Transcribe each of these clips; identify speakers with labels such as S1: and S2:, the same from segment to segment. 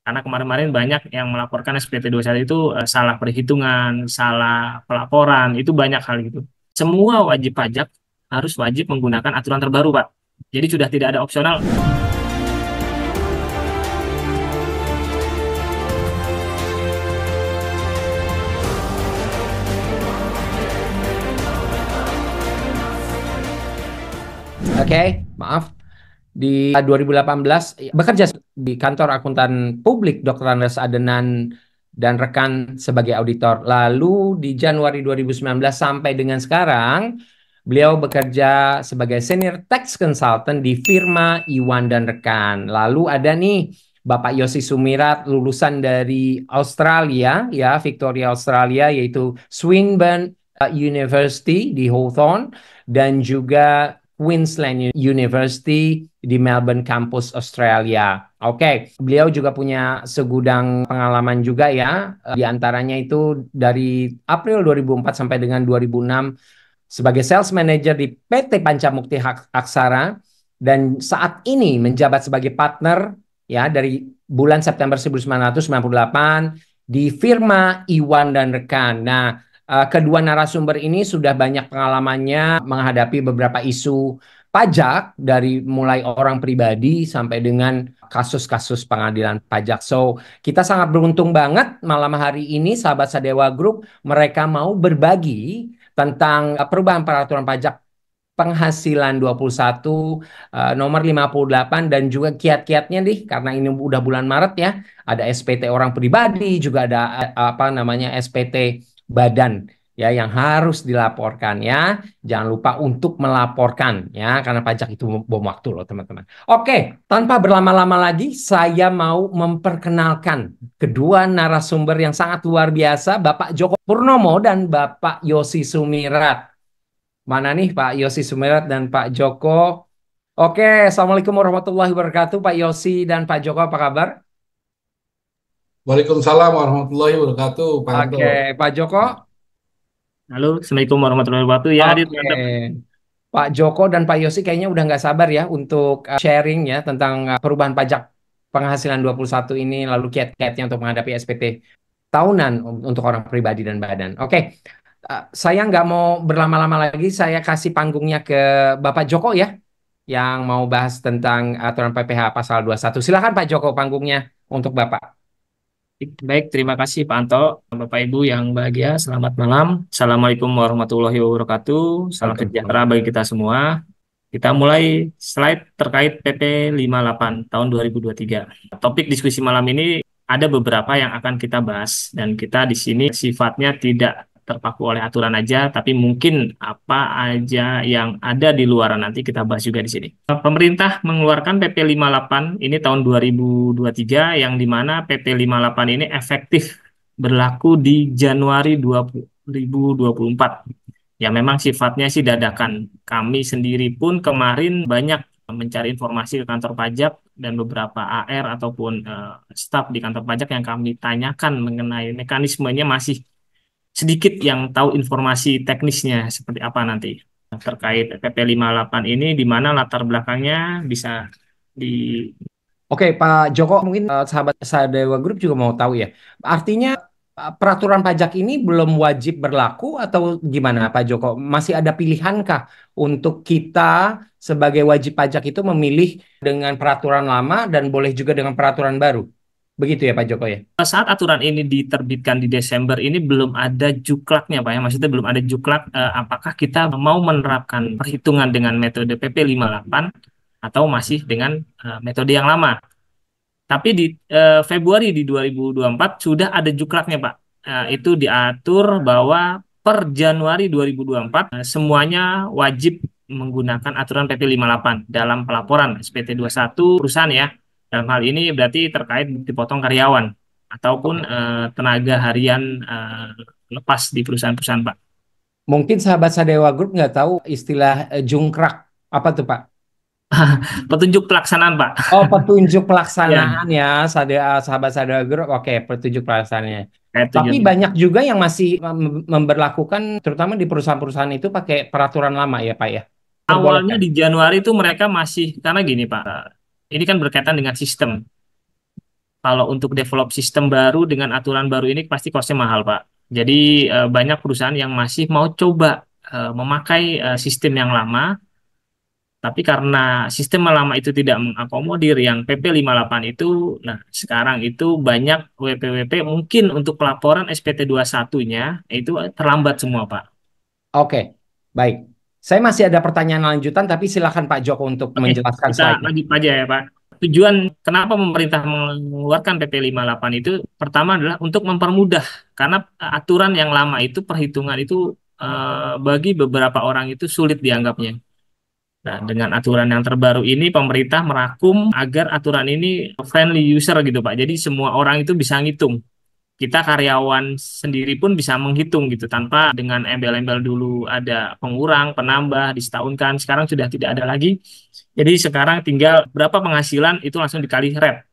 S1: Karena kemarin-kemarin banyak yang melaporkan SPT 21 itu salah perhitungan, salah pelaporan, itu banyak hal gitu. Semua wajib pajak harus wajib menggunakan aturan terbaru, Pak. Jadi sudah tidak ada opsional.
S2: Oke, maaf. Di 2018 bekerja di kantor akuntan publik Dr. Andes Adenan dan rekan sebagai auditor. Lalu di Januari 2019 sampai dengan sekarang, beliau bekerja sebagai senior tax consultant di firma Iwan dan rekan. Lalu ada nih Bapak Yosi Sumirat, lulusan dari Australia, ya Victoria Australia, yaitu Swinburne University di Hawthorne, dan juga Queensland University di Melbourne Campus Australia. Oke, beliau juga punya segudang pengalaman juga ya. Di antaranya itu dari April 2004 sampai dengan 2006 sebagai sales manager di PT Pancamukti Aksara, dan saat ini menjabat sebagai partner ya dari bulan September 1998 di firma Iwan dan rekan. Nah, kedua narasumber ini sudah banyak pengalamannya menghadapi beberapa isu pajak dari mulai orang pribadi sampai dengan kasus-kasus pengadilan pajak. So, kita sangat beruntung banget malam hari ini sahabat Sadewa Group mereka mau berbagi tentang perubahan peraturan pajak penghasilan 21 nomor 58 dan juga kiat-kiatnya nih karena ini udah bulan Maret ya. Ada SPT orang pribadi, juga ada apa namanya SPT badan ya yang harus dilaporkan ya. Jangan lupa untuk melaporkan ya karena pajak itu bom waktu loh teman-teman. Oke, tanpa berlama-lama lagi saya mau memperkenalkan kedua narasumber yang sangat luar biasa, Bapak Joko Purnomo dan Bapak Yosi Sumirat. Mana nih Pak Yosi Sumirat dan Pak Joko? Oke, Assalamualaikum warahmatullahi wabarakatuh Pak Yosi dan Pak Joko, apa kabar?
S3: Waalaikumsalam warahmatullahi wabarakatuh, Pak Anto.
S2: Oke, Pak Joko.
S1: Halo, Assalamualaikum warahmatullahi wabarakatuh. Ya, hadir,
S2: Oke,
S1: mantap.
S2: Pak Joko dan Pak Yosi kayaknya udah nggak sabar ya untuk sharing ya tentang perubahan pajak penghasilan 21 ini, lalu kiat-kiatnya untuk menghadapi SPT tahunan untuk orang pribadi dan badan. Oke, saya nggak mau berlama-lama lagi, saya kasih panggungnya ke Bapak Joko ya, yang mau bahas tentang aturan PPh pasal 21. Silakan Pak Joko, panggungnya untuk Bapak.
S1: Baik, terima kasih Pak Anto. Bapak Ibu yang bahagia, selamat malam. Assalamualaikum warahmatullahi wabarakatuh. Salam sejahtera
S2: Waalaikumsalam.
S1: bagi kita semua. Kita mulai slide terkait PP 58 tahun 2023. Topik diskusi malam ini ada beberapa yang akan kita bahas dan kita di sini sifatnya tidak terpaku oleh aturan aja, tapi mungkin apa aja yang ada di luar nanti kita bahas juga di sini. Pemerintah mengeluarkan PP 58 ini tahun 2023 yang dimana PP 58 ini efektif berlaku di Januari 2024. Ya memang sifatnya sih dadakan. Kami sendiri pun kemarin banyak mencari informasi ke kantor pajak dan beberapa AR ataupun staf di kantor pajak yang kami tanyakan mengenai mekanismenya masih sedikit yang tahu informasi teknisnya seperti apa nanti terkait PP 58 ini di mana latar belakangnya bisa di.
S2: Oke, Pak Joko, mungkin sahabat Sadewa Group juga mau tahu ya. Artinya peraturan pajak ini belum wajib berlaku atau gimana Pak Joko? Masih ada pilihankah untuk kita sebagai wajib pajak itu memilih dengan peraturan lama dan boleh juga dengan peraturan baru? Begitu ya Pak Joko ya?
S1: Saat aturan ini diterbitkan di Desember ini belum ada juklaknya Pak ya. Maksudnya belum ada juklak apakah kita mau menerapkan perhitungan dengan metode PP 58 atau masih dengan metode yang lama. Tapi di Februari di 2024 sudah ada juklaknya Pak. Itu diatur bahwa per Januari 2024 semuanya wajib menggunakan aturan PP 58 dalam pelaporan SPT 21 perusahaan ya. Dalam hal ini berarti terkait bukti potong karyawan ataupun
S2: Oke.
S1: tenaga harian lepas di perusahaan-perusahaan Pak.
S2: Mungkin sahabat Sadewa Group nggak tahu istilah jungkrak. Apa tuh Pak?
S1: Petunjuk pelaksanaan Pak.
S2: Oh, petunjuk
S1: Ya,
S2: pelaksanaan ya, sahabat sadar grup. Oke, petunjuk pelaksanaannya.
S1: kayak
S2: Tapi
S1: tujuan.
S2: banyak juga yang masih memberlakukan, terutama di perusahaan-perusahaan itu pakai peraturan lama ya, Pak ya.
S1: Awalnya
S2: Perbolehkan.
S1: di Januari itu mereka masih karena gini Pak. Ini kan berkaitan dengan sistem. kalau untuk develop sistem baru dengan aturan baru ini pasti costnya mahal, Pak. Jadi banyak perusahaan yang masih mau coba memakai sistem yang lama, tapi karena sistem lama itu tidak mengakomodir yang PP 58 itu, nah sekarang itu banyak WP-WP mungkin untuk pelaporan SPT 21-nya itu terlambat semua, Pak.
S2: Oke, baik. Saya masih ada pertanyaan lanjutan, tapi silakan Pak Joko untuk
S1: Oke,
S2: menjelaskan
S1: kita
S2: slide-nya.
S1: lanjut aja ya, Pak. Tujuan kenapa pemerintah mengeluarkan PP 58 itu pertama adalah untuk mempermudah karena aturan yang lama itu perhitungan itu bagi beberapa orang itu sulit dianggapnya. Nah, dengan aturan yang terbaru ini pemerintah merakum agar aturan ini friendly user gitu, Pak. Jadi semua orang itu bisa ngitung. Kita karyawan sendiri pun bisa menghitung gitu tanpa dengan embel-embel dulu ada pengurang, penambah, disetahunkan. Sekarang sudah tidak ada lagi. Jadi sekarang tinggal berapa penghasilan itu langsung dikali rate.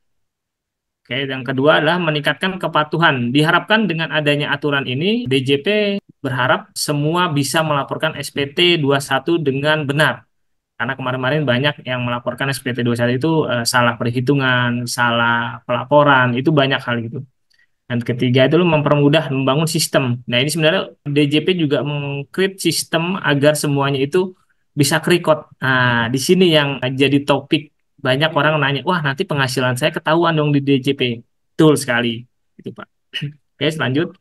S1: Oke, yang kedua adalah meningkatkan kepatuhan. Diharapkan dengan adanya aturan ini, DJP berharap semua bisa melaporkan SPT 21 dengan benar. Karena kemarin-kemarin banyak yang melaporkan SPT 21 itu salah perhitungan, salah pelaporan, itu banyak hal gitu. Dan ketiga itu mempermudah membangun sistem. Nah, ini sebenarnya DJP juga mengcreate sistem agar semuanya itu bisa kerekod. Nah, di sini yang jadi topik banyak orang nanya, wah nanti penghasilan saya ketahuan dong di DJP. Betul sekali. Itu Pak. Oke, selanjut.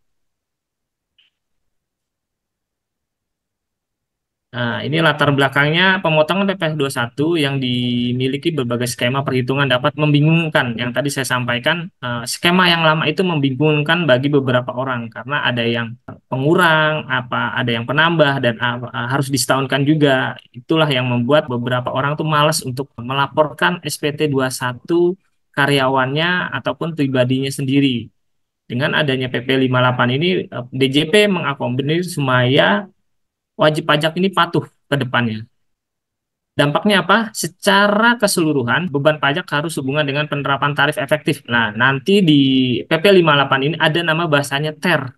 S1: Nah, ini latar belakangnya pemotongan PPh satu yang dimiliki berbagai skema perhitungan dapat membingungkan. Yang tadi saya sampaikan, skema yang lama itu membingungkan bagi beberapa orang karena ada yang pengurang, ada yang penambah dan harus disetahunkan juga. Itulah yang membuat beberapa orang tuh malas untuk melaporkan SPT 21 karyawannya ataupun pribadinya sendiri. Dengan adanya PP 58 ini, DJP mengakomodir supaya wajib pajak ini patuh ke depannya. Dampaknya apa? Secara keseluruhan, beban pajak harus hubungan dengan penerapan tarif efektif. Nah, nanti di PP 58 ini ada nama bahasanya TER.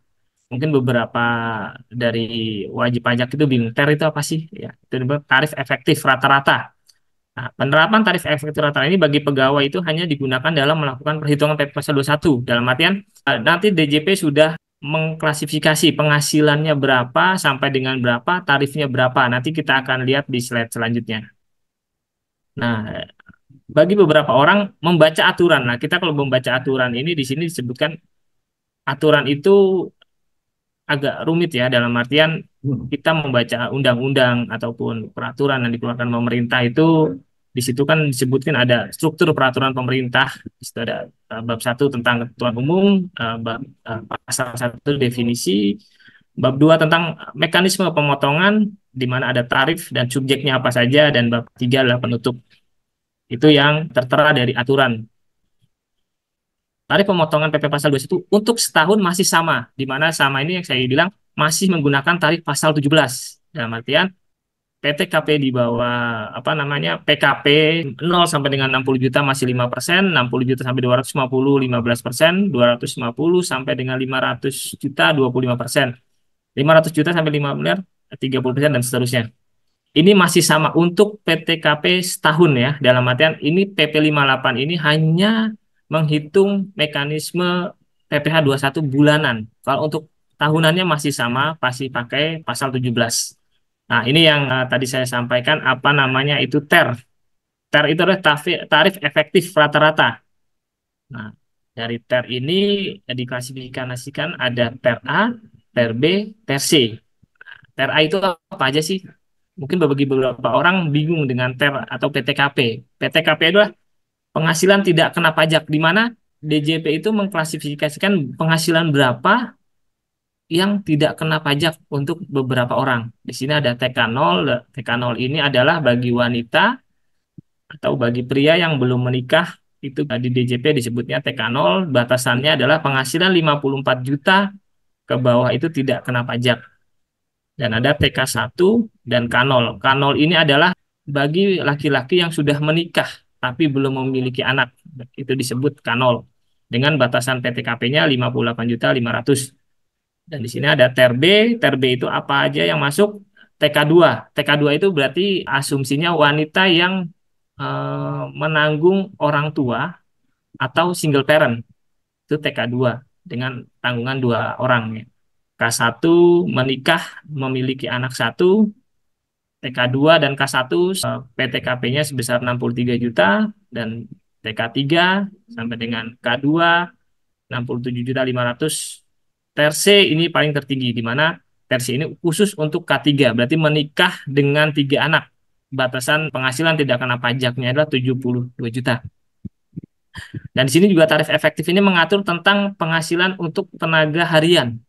S1: Mungkin beberapa dari wajib pajak itu bingung, TER itu apa sih? Ya, itu tarif efektif rata-rata. Nah, penerapan tarif efektif rata-rata ini bagi pegawai itu hanya digunakan dalam melakukan perhitungan PP Pasal 21. Dalam artian, nanti DJP sudah mengklasifikasi penghasilannya berapa sampai dengan berapa, tarifnya berapa. Nanti kita akan lihat di slide selanjutnya. Nah, bagi beberapa orang membaca aturan. Nah, kita kalau membaca aturan ini di sini disebutkan aturan itu agak rumit ya dalam artian kita membaca undang-undang ataupun peraturan yang dikeluarkan pemerintah itu di situ kan disebutkan ada struktur peraturan pemerintah. Di situ ada bab 1 tentang ketentuan umum, pasal 1 definisi, bab 2 tentang mekanisme pemotongan di mana ada tarif dan subjeknya apa saja, dan bab 3 adalah penutup. Itu yang tertera dari aturan. Tarif pemotongan PP pasal 21 untuk setahun masih sama, di mana sama ini yang saya bilang masih menggunakan tarif pasal 17. Dalam artian PTKP di bawah apa namanya PKP 0 sampai dengan 60 juta masih 5%, 60 juta sampai 250 15%, 250 sampai dengan 500 juta 25%, 500 juta sampai 5 miliar 30% dan seterusnya. Ini masih sama untuk PTKP setahun ya. Dalam artian ini PP 58 ini hanya menghitung mekanisme PPh 21 bulanan. Kalau untuk tahunannya masih sama, pasti pakai pasal 17. Nah, ini yang tadi saya sampaikan apa namanya itu TER. TER itu adalah tarif efektif rata-rata. Nah, dari TER ini diklasifikasikan ada TER A, TER B, TER C. TER A itu apa aja sih? Mungkin bagi beberapa orang bingung dengan TER atau PTKP. PTKP adalah penghasilan tidak kena pajak, di mana DJP itu mengklasifikasikan penghasilan berapa yang tidak kena pajak untuk beberapa orang. Di sini ada TK0. TK0 ini adalah bagi wanita atau bagi pria yang belum menikah, itu di DJP disebutnya TK0, batasannya adalah penghasilan 54 juta ke bawah itu tidak kena pajak. Dan ada TK1 dan K0. K0 ini adalah bagi laki-laki yang sudah menikah tapi belum memiliki anak. Itu disebut K0. Dengan batasan PTKP-nya 58.500.000. Dan di sini ada TER B. TER B itu apa aja yang masuk? TK2. TK2 itu berarti asumsinya wanita yang menanggung orang tua atau single parent, itu TK2 dengan tanggungan 2 orang ya. K1 menikah memiliki anak 1, TK2 dan K1 PTKP-nya sebesar 63 juta dan TK3 sampai dengan K2 67.500.000. Terse ini paling tertinggi, di mana terse ini khusus untuk K3, berarti menikah dengan 3 anak. Batasan penghasilan tidak kena pajaknya adalah 72 juta. Dan di sini juga tarif efektif ini mengatur tentang penghasilan untuk tenaga harian.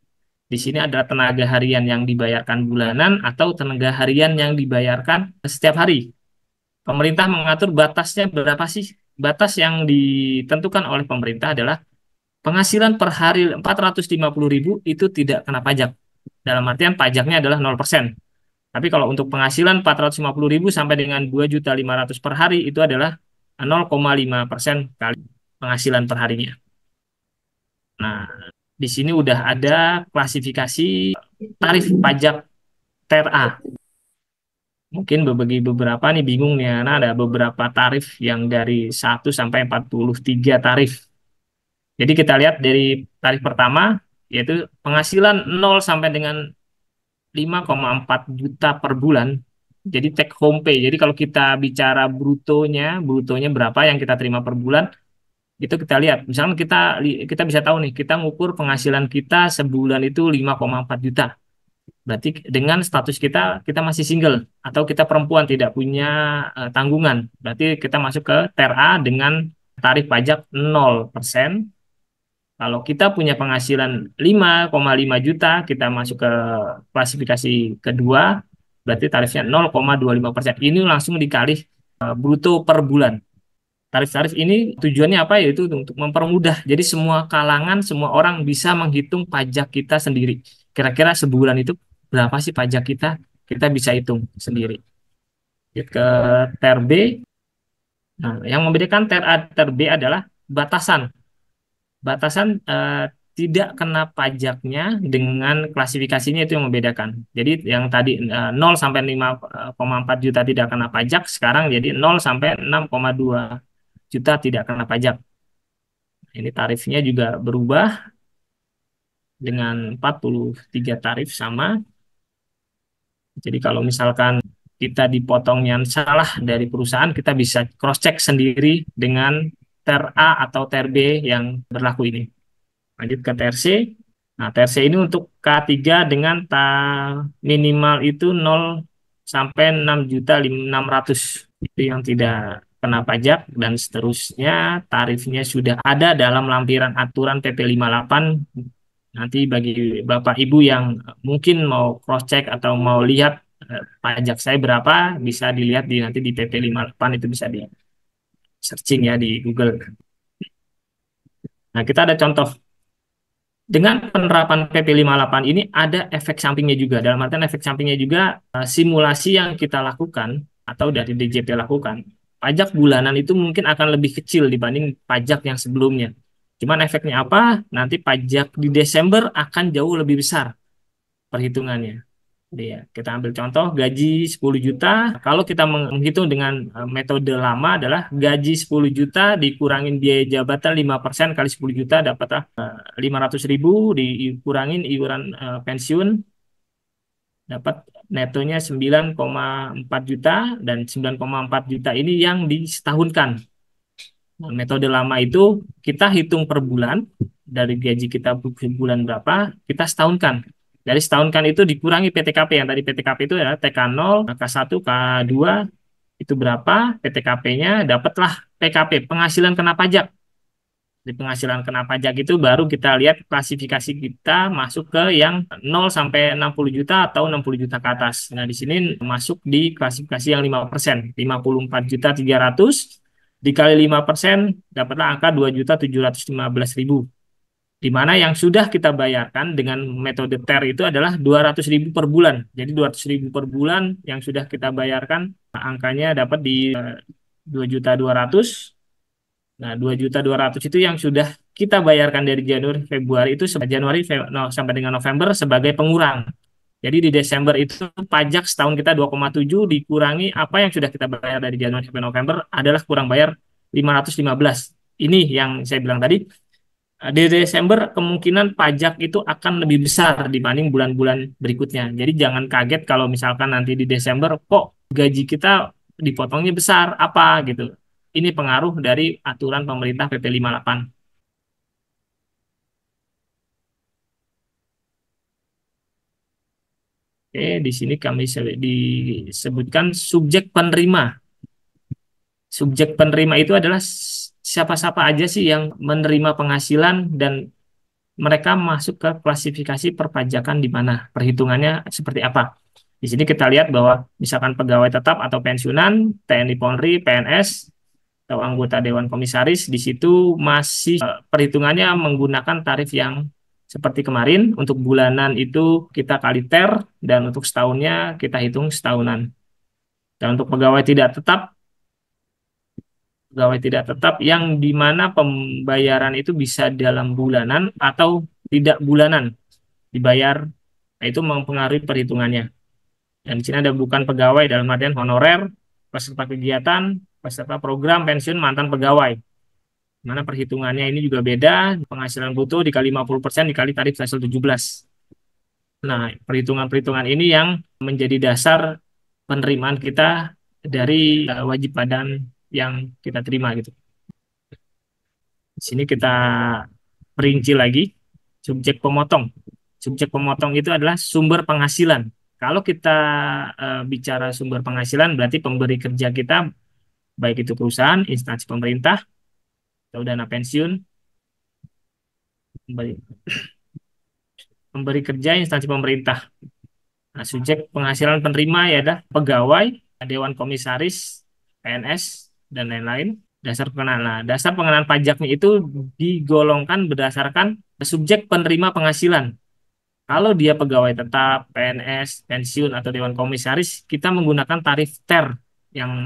S1: Di sini adalah tenaga harian yang dibayarkan bulanan atau tenaga harian yang dibayarkan setiap hari. Pemerintah mengatur batasnya berapa sih? Batas yang ditentukan oleh pemerintah adalah penghasilan per hari 450.000 itu tidak kena pajak. Dalam artian pajaknya adalah 0%. Tapi kalau untuk penghasilan 450.000 sampai dengan 2.500.000 per hari itu adalah 0,5% kali penghasilan per harinya. Nah, di sini udah ada klasifikasi tarif pajak TRA. Mungkin bagi beberapa nih bingung nih, karena ada beberapa tarif yang dari 1 sampai 43 tarif. Jadi kita lihat dari tarif pertama, yaitu penghasilan 0 sampai dengan 5,4 juta per bulan. Jadi take home pay. Jadi kalau kita bicara brutonya berapa yang kita terima per bulan, itu kita lihat. Misalnya kita bisa tahu nih, kita ngukur penghasilan kita sebulan itu 5,4 juta. Berarti dengan status kita masih single atau kita perempuan tidak punya tanggungan. Berarti kita masuk ke TRA dengan tarif pajak 0%. Kalau kita punya penghasilan 5,5 juta, kita masuk ke klasifikasi kedua, berarti tarifnya 0,25%. Ini langsung dikali bruto per bulan. Tarif-tarif ini tujuannya apa? Yaitu untuk mempermudah. Jadi semua kalangan, semua orang bisa menghitung pajak kita sendiri. Kira-kira sebulan itu berapa sih pajak kita? Kita bisa hitung sendiri. Ke TRB. Nah, yang membedakan TRA TRB adalah batasan. Batasan tidak kena pajaknya dengan klasifikasinya, itu yang membedakan. Jadi yang tadi 0 sampai 5,4 juta tidak kena pajak, sekarang jadi 0 sampai 6,2 juta tidak kena pajak. Ini tarifnya juga berubah dengan 43 tarif sama. Jadi kalau misalkan kita dipotong yang salah dari perusahaan, kita bisa cross-check sendiri dengan TRA atau TRB yang berlaku ini. Lanjut ke TRC. Nah, TRC ini untuk K3 dengan minimal itu 0 sampai 6.600.000. Itu yang tidak kena pajak, dan seterusnya tarifnya sudah ada dalam lampiran aturan PP 58. Nanti bagi Bapak Ibu yang mungkin mau cross-check atau mau lihat pajak saya berapa, bisa dilihat nanti di PP 58, itu bisa di searching ya di Google. Nah, kita ada contoh. Dengan penerapan PP 58 ini ada efek sampingnya juga. Dalam artian efek sampingnya juga simulasi yang kita lakukan atau dari DJP lakukan, pajak bulanan itu mungkin akan lebih kecil dibanding pajak yang sebelumnya. Cuman efeknya apa? Nanti pajak di Desember akan jauh lebih besar perhitungannya. Jadi ya, kita ambil contoh gaji 10 juta. Kalau kita menghitung dengan metode lama adalah gaji 10 juta dikurangin biaya jabatan 5% kali 10 juta dapatlah 500.000, dikurangin iuran pensiun, dapat netonya 9,4 juta, dan 9,4 juta ini yang disetahunkan. Nah, metode lama itu kita hitung per bulan, dari gaji kita bulan berapa, kita setahunkan. Dari setahunkan itu dikurangi PTKP. Yang tadi PTKP itu ya TK0, K1, K2 itu berapa, PTKP-nya dapatlah PKP, penghasilan kena pajak. Di penghasilan kena pajak itu baru kita lihat klasifikasi kita masuk ke yang 0 sampai 60 juta atau 60 juta ke atas. Nah, di sini masuk di klasifikasi yang 5%, 54.300.000 dikali 5% dapatlah angka 2.715.000. Di mana yang sudah kita bayarkan dengan metode TER itu adalah 200.000 per bulan. Jadi 200.000 per bulan yang sudah kita bayarkan, angkanya dapat di 2.200.000. Nah, 2.200.000 itu yang sudah kita bayarkan dari Januari Februari itu sampai dengan November sebagai pengurang. Jadi di Desember itu pajak setahun kita 2,7 dikurangi apa yang sudah kita bayar dari Januari sampai November adalah kurang bayar 515. ini yang saya bilang tadi, di Desember kemungkinan pajak itu akan lebih besar dibanding bulan-bulan berikutnya. Jadi jangan kaget kalau misalkan nanti di Desember kok gaji kita dipotongnya besar apa gitu. Ini pengaruh dari aturan pemerintah PP 58. Oke, di sini kami disebutkan subjek penerima. Subjek penerima itu adalah siapa-siapa aja sih yang menerima penghasilan dan mereka masuk ke klasifikasi perpajakan di mana perhitungannya seperti apa. Di sini kita lihat bahwa misalkan pegawai tetap atau pensiunan, TNI Polri, PNS, atau anggota Dewan Komisaris, di situ masih perhitungannya menggunakan tarif yang seperti kemarin. Untuk bulanan itu kita kali TER, dan untuk setahunnya kita hitung setahunan. Dan untuk pegawai tidak tetap yang di mana pembayaran itu bisa dalam bulanan atau tidak bulanan dibayar, nah, itu mempengaruhi perhitungannya. Dan di sini ada bukan pegawai dalam artian honorer, peserta kegiatan, peserta program pensiun mantan pegawai. Mana perhitungannya ini juga beda, penghasilan bruto dikali 50% dikali tarif level 17. Nah, perhitungan-perhitungan ini yang menjadi dasar penerimaan kita dari wajib badan yang kita terima gitu. Di sini kita perinci lagi subjek pemotong. Subjek pemotong itu adalah sumber penghasilan. Kalau kita bicara sumber penghasilan, berarti pemberi kerja kita, baik itu perusahaan, instansi pemerintah, atau dana pensiun, pemberi kerja, instansi pemerintah. Nah, subjek penghasilan penerima ya adalah pegawai, dewan komisaris, PNS, dan lain-lain. Dasar pengenaan pajaknya itu digolongkan berdasarkan subjek penerima penghasilan. Kalau dia pegawai tetap, PNS, pensiun, atau dewan komisaris, kita menggunakan tarif TER,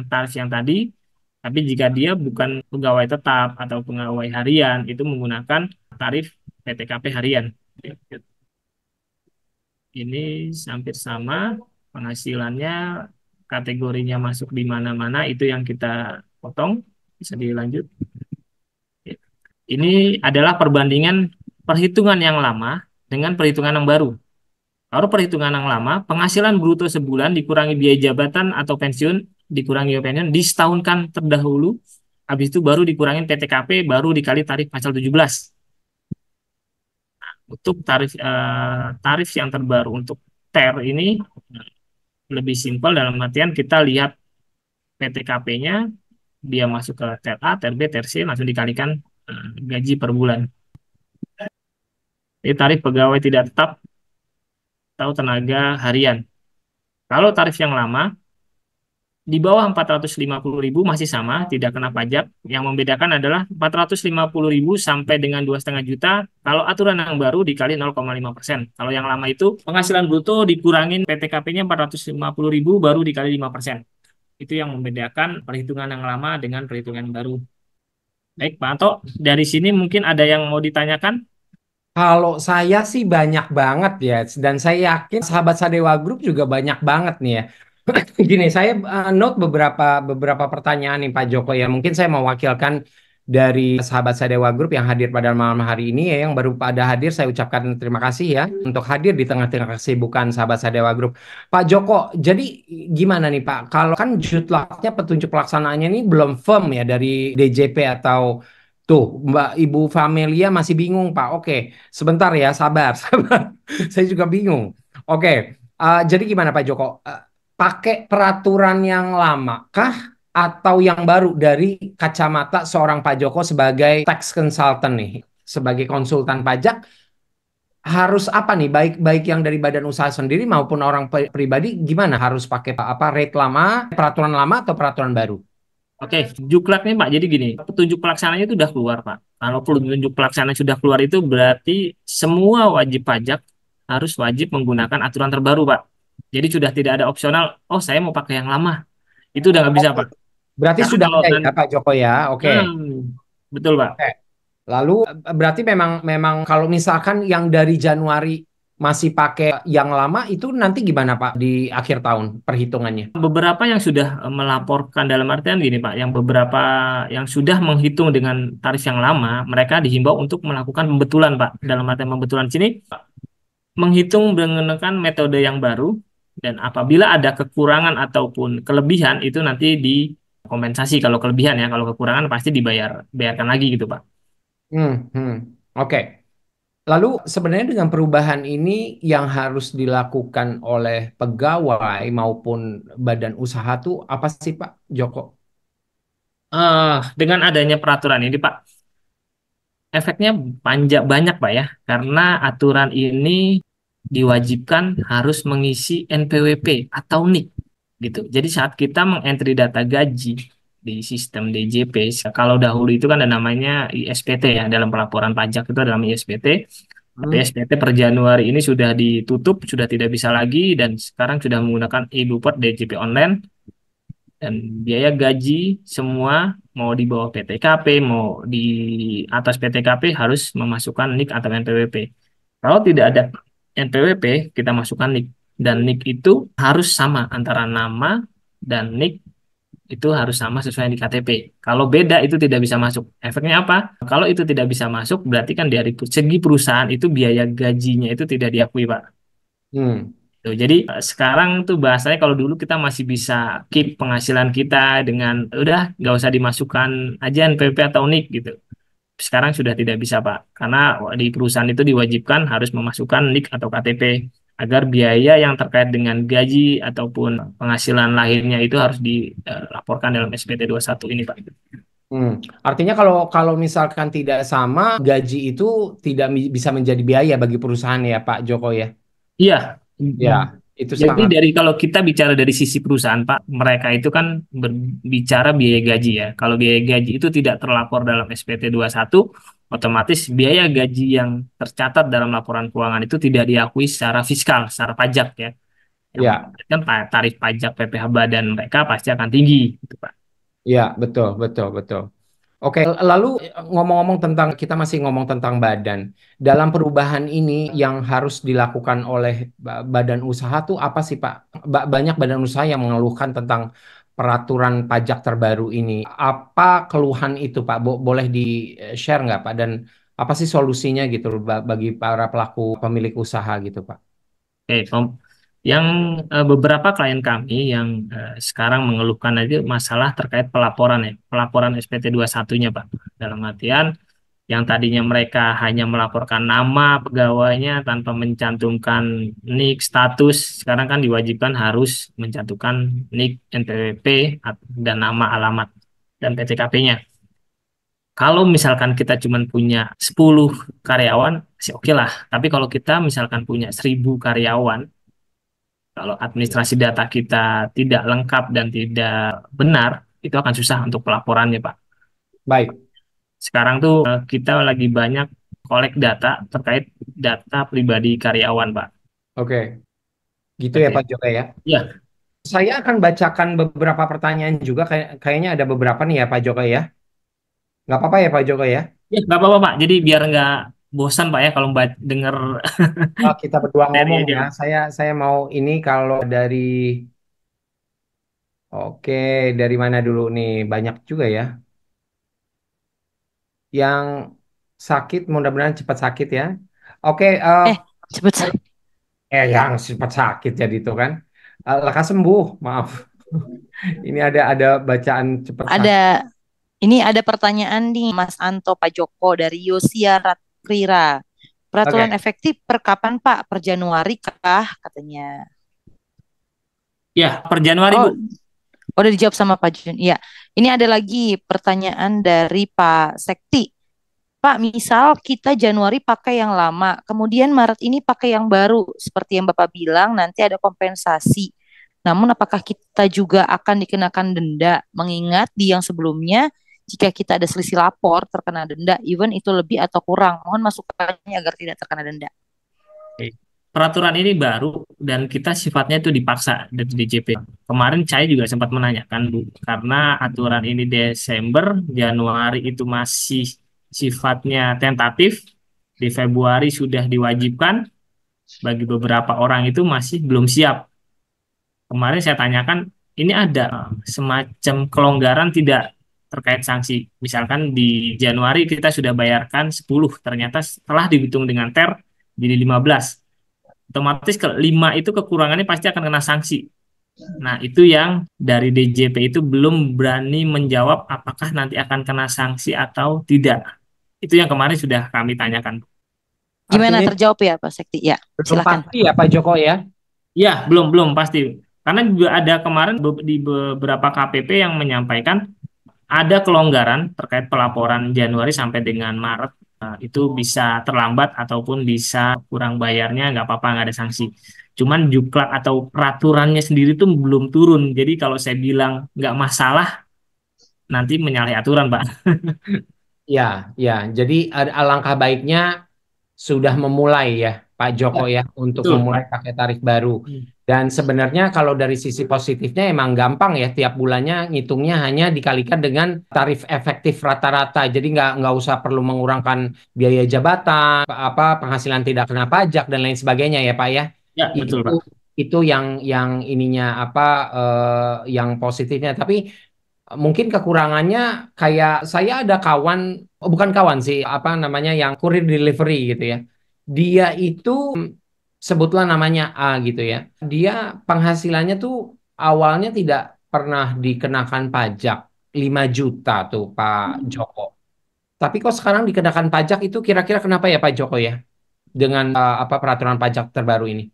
S1: tarif yang tadi. Tapi jika dia bukan pegawai tetap atau pegawai harian, itu menggunakan tarif PTKP harian. Ini hampir sama, penghasilannya, kategorinya masuk di mana-mana, itu yang kita potong. Bisa dilanjut. Ini adalah perbandingan perhitungan yang lama dengan perhitungan yang baru. Kalau perhitungan yang lama, penghasilan bruto sebulan dikurangi biaya jabatan atau pensiun, dikurangi biaya pensiun, disetahunkan terdahulu, habis itu baru dikurangin PTKP, baru dikali tarif pasal 17. Untuk tarif yang terbaru untuk TER ini lebih simpel dalam artian kita lihat PTKP-nya, dia masuk ke TER A, TER B, TER C, langsung dikalikan gaji per bulan. Ini tarif pegawai tidak tetap atau tenaga harian. Kalau tarif yang lama, di bawah 450.000 masih sama, tidak kena pajak. Yang membedakan adalah 450.000 sampai dengan 2,5 juta. Kalau aturan yang baru dikali 0,5%. Kalau yang lama itu penghasilan bruto dikurangin PTKP-nya 450.000 baru dikali 5%. Itu yang membedakan perhitungan yang lama dengan perhitungan yang baru. Baik, Pak Anto, dari sini mungkin ada yang mau ditanyakan?
S2: Kalau saya sih banyak banget ya, dan saya yakin sahabat Sadewa Group juga banyak banget nih ya. Gini, saya note beberapa pertanyaan nih Pak Joko ya. Mungkin saya mewakilkan dari sahabat Sadewa Group yang hadir pada malam hari ini ya, yang baru pada hadir saya ucapkan terima kasih ya untuk hadir di tengah-tengah kesibukan sahabat Sadewa Group. Pak Joko, jadi gimana nih Pak? Kalau kan jutlaknya petunjuk pelaksanaannya ini belum firm ya dari DJP atau tuh Mbak Ibu Famelia masih bingung Pak. Oke, sebentar ya, sabar, sabar. Saya juga bingung. Oke, jadi gimana Pak Joko? Pakai peraturan yang lama kah atau yang baru dari kacamata seorang Pak Joko sebagai tax consultant nih, sebagai konsultan pajak harus apa nih baik yang dari badan usaha sendiri maupun orang pribadi gimana harus pakai apa rate lama, peraturan lama atau peraturan baru?
S1: Oke, juklaknya Pak. Jadi gini, petunjuk pelaksananya itu sudah keluar Pak. Kalau petunjuk pelaksana sudah keluar itu berarti semua wajib pajak harus wajib menggunakan aturan terbaru Pak. Jadi sudah tidak ada opsional, oh saya mau pakai yang lama. Itu udah nggak bisa Pak.
S2: Berarti
S1: Karena
S2: sudah
S1: kalau
S2: ada ya Pak Joko ya. Oke.
S1: Betul Pak.
S2: Oke. Lalu berarti memang kalau misalkan yang dari Januari masih pakai yang lama itu nanti gimana Pak di akhir tahun perhitungannya?
S1: Beberapa yang sudah melaporkan dalam artian gini Pak, yang beberapa yang sudah menghitung dengan tarif yang lama, mereka dihimbau untuk melakukan pembetulan Pak. Dalam artian pembetulan di sini menghitung menggunakan metode yang baru dan apabila ada kekurangan ataupun kelebihan itu nanti dikompensasi kalau kelebihan ya, kalau kekurangan pasti bayarkan lagi gitu Pak.
S2: Hmm, hmm. Oke. Lalu sebenarnya dengan perubahan ini yang harus dilakukan oleh pegawai maupun badan usaha tuh apa sih Pak Joko?
S1: Dengan adanya peraturan ini Pak, efeknya banyak Pak ya, karena aturan ini diwajibkan harus mengisi NPWP atau NIK gitu. Jadi saat kita mengentry data gaji di sistem DJP, kalau dahulu itu kan ada namanya ISPT ya, dalam pelaporan pajak itu ada namanya ISPT. Tapi
S2: Hmm?
S1: SPT per Januari ini sudah ditutup, sudah tidak bisa lagi, dan sekarang sudah menggunakan e-Bupert DJP online. Dan biaya gaji semua mau di bawah PTKP, mau di atas PTKP harus memasukkan NIK atau NPWP. Kalau tidak ada NPWP, kita masukkan NIK. Dan NIK itu harus sama antara nama dan NIK itu harus sama sesuai di KTP. Kalau beda itu tidak bisa masuk. Efeknya apa? Kalau itu tidak bisa masuk, berarti kan dari segi perusahaan itu biaya gajinya itu tidak diakui, Pak.
S2: Hmm.
S1: Tuh, jadi sekarang tuh bahasanya kalau dulu kita masih bisa keep penghasilan kita dengan udah nggak usah dimasukkan aja NPWP atau NIK gitu. Sekarang sudah tidak bisa Pak, karena di perusahaan itu diwajibkan harus memasukkan NIK atau KTP agar biaya yang terkait dengan gaji ataupun penghasilan lainnya itu harus dilaporkan dalam SPT satu ini Pak.
S2: Hmm. Artinya kalau kalau misalkan tidak sama gaji itu tidak bisa menjadi biaya bagi perusahaan ya Pak Joko ya.
S1: Iya,
S2: Ya, itu
S1: jadi
S2: sangat
S1: dari kalau kita bicara dari sisi perusahaan Pak, mereka itu kan berbicara biaya gaji ya. Kalau biaya gaji itu tidak terlapor dalam SPT satu, otomatis biaya gaji yang tercatat dalam laporan keuangan itu tidak diakui secara fiskal, secara pajak ya. Yang
S2: ya.
S1: mengakibatkan tarif pajak PPh badan mereka pasti akan tinggi, gitu Pak.
S2: Ya, betul, betul, betul. Oke, lalu ngomong-ngomong tentang kita masih ngomong tentang badan. Dalam perubahan ini yang harus dilakukan oleh badan usaha tuh apa sih, Pak? Banyak badan usaha yang mengeluhkan tentang peraturan pajak terbaru ini. Apa keluhan itu, Pak? Boleh di-share nggak, Pak? Dan apa sih solusinya gitu loh bagi para pelaku pemilik usaha gitu, Pak?
S1: Oke, yang beberapa klien kami yang sekarang mengeluhkan aja masalah terkait pelaporan ya, pelaporan SPT satunya Pak. Dalam artian yang tadinya mereka hanya melaporkan nama pegawainya tanpa mencantumkan NIK status, sekarang kan diwajibkan harus mencantumkan NIK, NPWP, dan nama alamat dan PTKP-nya. Kalau misalkan kita cuma punya 10 karyawan, sih oke lah. Tapi kalau kita misalkan punya 1.000 karyawan, kalau administrasi data kita tidak lengkap dan tidak benar, itu akan susah untuk pelaporannya, Pak.
S2: Baik,
S1: Sekarang tuh kita lagi banyak kolek data terkait data pribadi karyawan, Pak.
S2: oke. Gitu ya,
S1: Oke.
S2: Pak Joko ya.
S1: Ya,
S2: Saya akan bacakan beberapa pertanyaan juga. Kayaknya ada beberapa nih ya, Pak Joko ya. Nggak apa-apa ya, Pak Joko ya.
S1: ya nggak apa-apa, Pak. Jadi biar nggak bosan, Pak ya, kalau denger
S2: Oh, kita berdua
S1: dari
S2: ngomong
S1: aja.
S2: ya. Saya mau ini kalau dari oke, dari mana dulu nih? Banyak juga ya. Yang sakit mudah-mudahan cepat sakit ya. Oke,
S4: Eh, cepet
S2: yang cepat sakit jadi itu kan. Lekas sembuh, maaf. Ini ada bacaan cepat sakit.
S4: ada ini ada pertanyaan nih Mas Anto Pak Joko dari Yosia Ratkrira. Peraturan
S2: Oke,
S4: efektif per kapan Pak? Per Januari kah katanya.
S1: Ya, per Januari,
S4: Oh,
S1: Bu.
S4: udah dijawab sama Pak Jun. Iya. Ini ada lagi pertanyaan dari Pak Sekti. Pak, misal kita Januari pakai yang lama, kemudian Maret ini pakai yang baru, seperti yang Bapak bilang, nanti ada kompensasi. Namun, apakah kita juga akan dikenakan denda? Mengingat di yang sebelumnya, jika kita ada selisih lapor, terkena denda, even itu lebih atau kurang. Mohon masukannya agar tidak terkena denda.
S1: Oke. Peraturan ini baru dan kita sifatnya itu dipaksa dari DJP. Kemarin saya juga sempat menanyakan, Bu, karena aturan ini Desember, Januari itu masih sifatnya tentatif, di Februari sudah diwajibkan, bagi beberapa orang itu masih belum siap. Kemarin saya tanyakan, ini ada semacam kelonggaran tidak terkait sanksi. Misalkan di Januari kita sudah bayarkan 10, ternyata setelah dihitung dengan TER jadi 15. Otomatis ke 5 itu kekurangannya pasti akan kena sanksi. Nah, itu yang dari DJP itu belum berani menjawab apakah nanti akan kena sanksi atau tidak. Itu yang kemarin sudah kami tanyakan.
S4: Gimana
S2: Artinya
S4: terjawab ya Pak Sekti? Ya,
S2: belum
S4: silakan.
S2: pasti ya Pak Joko ya.
S1: Ya, belum pasti. Karena juga ada kemarin di beberapa KPP yang menyampaikan ada kelonggaran terkait pelaporan Januari sampai dengan Maret. Itu bisa terlambat ataupun bisa kurang bayarnya, nggak apa-apa, nggak ada sanksi. Cuman juklat atau peraturannya sendiri tuh belum turun. Jadi kalau saya bilang nggak masalah, nanti menyalahi aturan, Pak.
S2: Ya, ya. Jadi alangkah baiknya sudah memulai ya Pak
S3: Ya,
S2: Joko ya untuk
S1: Betul,
S2: memulai
S1: Pak.
S2: pakai tarif baru.
S1: Hmm.
S2: Dan sebenarnya kalau dari sisi positifnya emang gampang ya, tiap bulannya ngitungnya hanya dikalikan dengan tarif efektif rata-rata. Jadi nggak usah perlu mengurangkan biaya jabatan, penghasilan tidak kena pajak dan lain sebagainya ya Pak ya.
S1: Ya, betul,
S2: Itu
S1: Pak.
S2: itu yang ininya yang positifnya. Tapi mungkin kekurangannya kayak saya ada kawan, oh bukan kawan sih, apa namanya yang kurir delivery gitu ya. Dia itu sebutlah namanya A gitu ya. Dia penghasilannya tuh awalnya tidak pernah dikenakan pajak 5 juta tuh Pak Joko. Tapi kok sekarang dikenakan pajak itu kira-kira kenapa ya Pak Joko ya? Dengan peraturan pajak terbaru ini?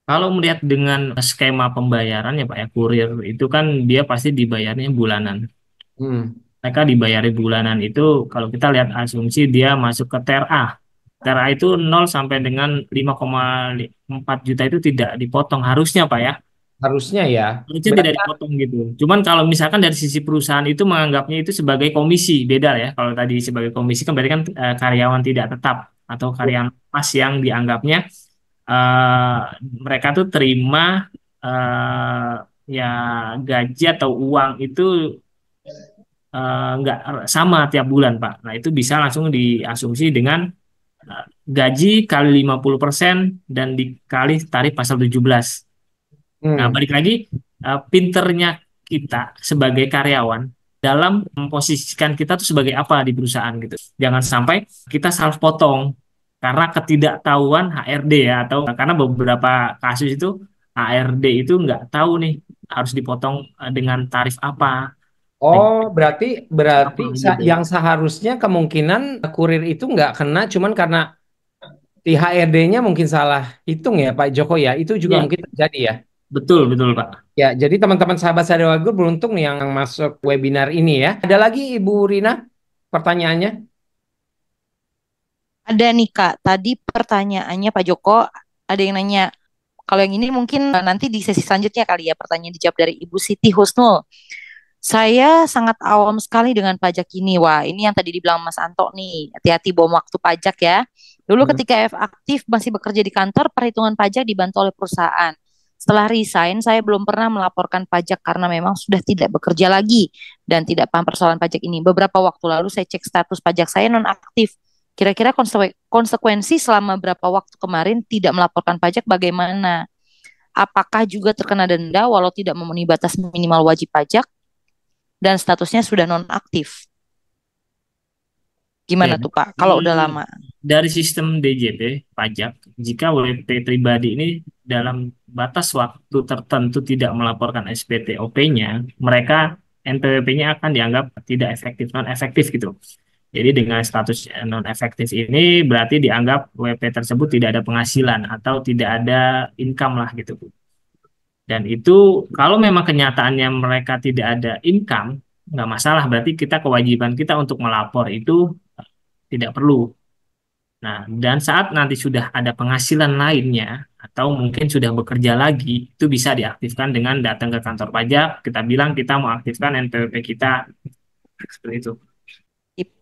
S1: Kalau melihat dengan skema pembayaran ya Pak ya, kurir itu kan dia pasti dibayarnya bulanan.
S2: Hmm,
S1: Mereka dibayari bulanan itu kalau kita lihat asumsi dia masuk ke TRA. TRA itu 0 sampai dengan 5,4 juta itu tidak dipotong harusnya Pak ya.
S2: harusnya ya.
S1: Harusnya tidak
S2: Berarti
S1: dipotong gitu. Cuman kalau misalkan dari sisi perusahaan itu menganggapnya itu sebagai komisi, beda ya. Kalau tadi sebagai komisi kan berarti kan karyawan tidak tetap atau karyawan pas yang dianggapnya eh, mereka tuh terima ya gaji atau uang itu nggak sama tiap bulan, Pak. Nah, itu bisa langsung diasumsi dengan gaji kali 50% dan dikali tarif pasal 17. Nah,
S2: hmm.
S1: balik lagi, pinternya kita sebagai karyawan dalam memposisikan kita tuh sebagai apa di perusahaan gitu. Jangan sampai kita salah potong karena ketidaktahuan HRD ya, atau karena beberapa kasus itu HRD itu nggak tahu nih harus dipotong dengan tarif apa,
S2: Oh,
S1: dengan
S2: berarti berarti
S1: apa gitu.
S2: yang seharusnya kemungkinan kurir itu nggak kena, cuman karena di HRD-nya mungkin salah hitung ya Pak Joko ya. Itu juga
S1: Ya,
S2: mungkin terjadi ya.
S1: betul betul Pak.
S2: Ya, jadi teman-teman sahabat Sadewagur beruntung nih yang masuk webinar ini ya. Ada lagi Ibu Rina pertanyaannya?
S4: Ada nih Kak, tadi pertanyaannya Pak Joko, ada yang nanya, kalau yang ini mungkin nanti di sesi selanjutnya kali ya, pertanyaan dijawab dari Ibu Siti Husnul. Saya sangat awam sekali dengan pajak ini. Wah, ini yang tadi dibilang Mas Anto nih. Hati-hati bom waktu pajak ya. Dulu
S2: Hmm.
S4: ketika aktif masih bekerja di kantor, perhitungan pajak dibantu oleh perusahaan. Setelah resign, saya belum pernah melaporkan pajak karena memang sudah tidak bekerja lagi dan tidak paham persoalan pajak ini. Beberapa waktu lalu saya cek status pajak saya nonaktif. Kira-kira konsekuensi selama berapa waktu kemarin tidak melaporkan pajak bagaimana? Apakah juga terkena denda walau tidak memenuhi batas minimal wajib pajak dan statusnya sudah nonaktif?
S1: Oke,
S4: Gimana tuh Pak? Kalau udah lama.
S1: dari sistem DJP pajak, jika WP pribadi ini dalam batas waktu tertentu tidak melaporkan SPT/OP-nya, mereka NPWP-nya akan dianggap tidak efektif, non efektif gitu. Jadi dengan status non efektif ini berarti dianggap WP tersebut tidak ada penghasilan atau tidak ada income lah gitu. Dan itu kalau memang kenyataannya mereka tidak ada income, nggak masalah. Berarti kita kewajiban kita untuk melapor itu tidak perlu. Nah, dan saat nanti sudah ada penghasilan lainnya atau mungkin sudah bekerja lagi, itu bisa diaktifkan dengan datang ke kantor pajak. Kita bilang kita mau aktifkan NPWP kita seperti itu.